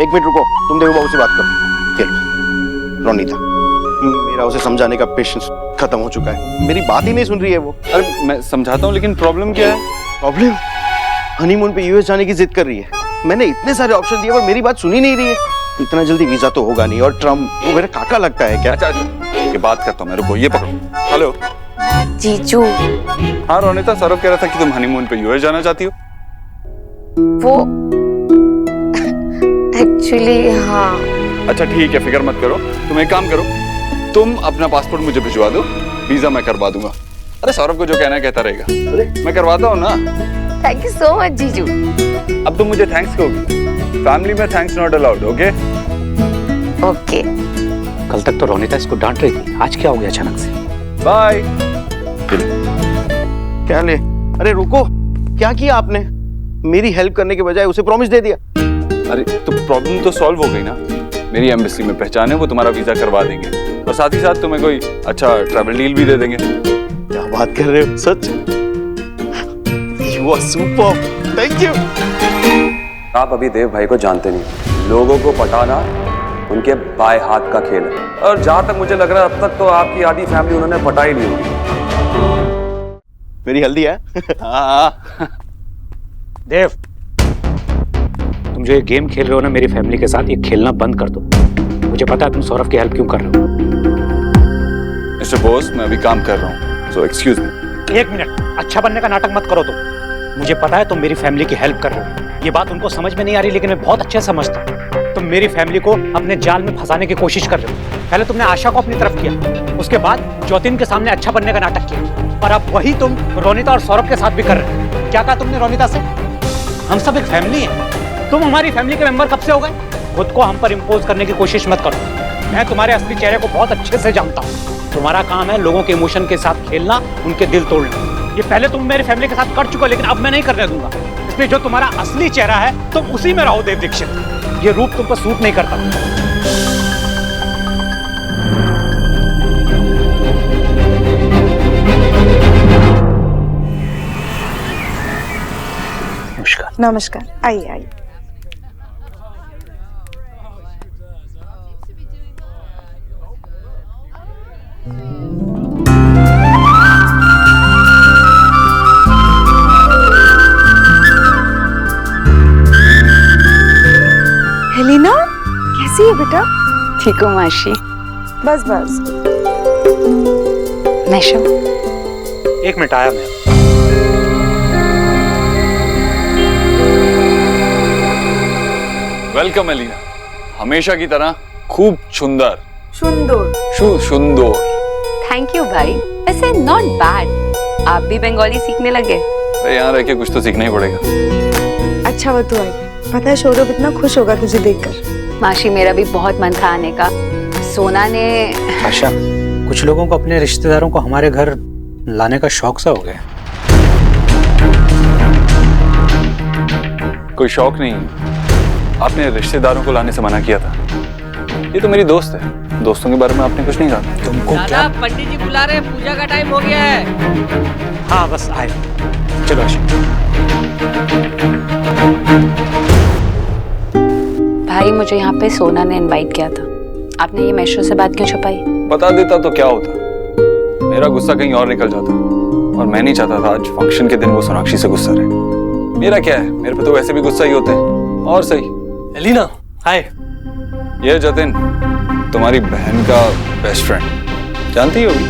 एक मिनट रुको, तुम देव बाबू से बात करो। चलो रोनीता, मेरा उसे समझाने का पेशेंस खत्म हो चुका है, मेरी बात ही नहीं सुन रही है वो। अरे मैं समझाता हूँ, लेकिन प्रॉब्लम क्या है? प्रॉब्लम? हनीमून पे यूएस जाने की जिद कर रही है। मैंने इतने सारे ऑप्शन दिए पर मेरी बात सुनी नहीं रही है। इतना जल्दी वीजा तो होगा नहीं, और ट्रम्प वो मेरा काका लगता है क्या? अच्छा, ये बात करता हूँ मैं, रुको, ये पकड़ो। हेलो जीजू। हाँ रोनिता, सौरभ कह रहा था कि तुम हनीमून पे यूएस जाना चाहती हो। वो एक्चुअली हाँ। अच्छा ठीक है, फिक्र मत करो। तुम एक काम करो, तुम अपना पासपोर्ट मुझे भिजवा दो, वीजा मैं करवा दूंगा। अरे सौरभ को जो कहना है कहता रहेगा, मैं करवाता हूँ ना। थैंक यू सो मच जीजू। अब तुम मुझे थैंक्स कहोगी, फैमिली में thanks not allowed. Okay okay. कल तक तो रोनिता इसको डांट रही थी, आज क्या हो गया अचानक से? बाय। क्या ले? अरे रुको, क्या किया आपने? मेरी हेल्प करने के बजाय उसे प्रॉमिस दे दिया। अरे तो प्रॉब्लम तो सॉल्व हो गई ना। मेरी एम्बेसी में पहचान है, वो तुम्हारा वीजा करवा देंगे और साथ ही साथ तुम्हें कोई अच्छा ट्रैवल डील भी दे देंगे। क्या बात कर रहे हो? सच? You are super, thank you. आप अभी देव भाई को जानते नहीं, लोगों को पटाना उनके बाएं हाथ का खेल है, और जहां तक मुझे लग रहा है अब तक तो आपकी आधी फैमिली उन्होंने पटा ही नहीं होगी। मेरी हल्दी है। देव, तुम जो ये गेम खेल रहे हो ना मेरी फैमिली के साथ, ये खेलना बंद कर दो। मुझे पता है तुम सौरभ की हेल्प क्यों कर रहे हो। मिस्टर बोस, मैं अभी काम कर रहा हूँ, सो एक्सक्यूज मी। एक मिनट, अच्छा बनने का नाटक मत करो तुम। मुझे पता है तुम मेरी फैमिली की हेल्प कर रहे हो, ये बात उनको समझ में नहीं आ रही, लेकिन मैं बहुत अच्छे समझता हूँ। तुम मेरी फैमिली को अपने जाल में फंसाने की कोशिश कर रहे हो। पहले तुमने आशा को अपनी तरफ किया, उसके बाद ज्योतिन के सामने अच्छा बनने का नाटक किया, और अब वही तुम रोनिता और सौरभ के साथ भी कर रहे हो। क्या कहा तुमने रोनिता से? हम सब एक फैमिली है। तुम हमारी फैमिली के मेंबर कब से हो गए? खुद को हम पर इम्पोज करने की कोशिश मत करो। मैं तुम्हारे असली चेहरे को बहुत अच्छे से जानता हूँ। तुम्हारा काम है लोगों के इमोशन के साथ खेलना, उनके दिल तोड़ना। ये पहले तुम मेरे फैमिली के साथ कर चुके हो, लेकिन अब मैं नहीं करने दूंगा। इसलिए जो तुम्हारा असली चेहरा है तुम उसी में रहो देव दीक्षित। ये रूप तुम पर सूट नहीं करता। नमस्कार, आइए आइए। हेलिना, कैसी है बेटा? ठीक हो मासी? बस बस। मैशो, एक मिनट आया मैं। वेलकम एलिना, हमेशा की तरह खूब सुंदर। सुंदर। थैंक यू भाई। ऐसे नॉट बैड। आप भी बंगाली सीखने लगे? अरे यहाँ रह के कुछ तो सीखना ही पड़ेगा। अच्छा वो तो आई। पता है सौरभ इतना खुश होगा तुझे देखकर। मासी, मेरा भी बहुत मन था आने का। सोना ने आशा, कुछ लोगों को अपने रिश्तेदारों को हमारे घर लाने का शौक सा हो गया। कोई शौक नहीं, आपने रिश्तेदारों को लाने से मना किया था। ये तो मेरी दोस्त है, दोस्तों के बारे में आपने कुछ नहीं कहा। तुमको क्या? पंडित जी बुला रहे हैं, पूजा का टाइम हो गया है। हाँ बस आए। चलो आशा। भाई, मुझे यहाँ पे सोना ने इनवाइट किया था। आपने ये मैशो से बात क्यों छुपाई? बता देता तो क्या होता, मेरा गुस्सा कहीं और निकल जाता। और मैं नहीं चाहता था आज फंक्शन के दिन वो सोनाक्षी से गुस्सा रहे। मेरा क्या है, मेरे पे तो वैसे भी गुस्सा ही होते हैं। और सही। एलिना, हाय। ये जतिन, तुम्हारी बहन का बेस्ट फ्रेंड, जानती होगी।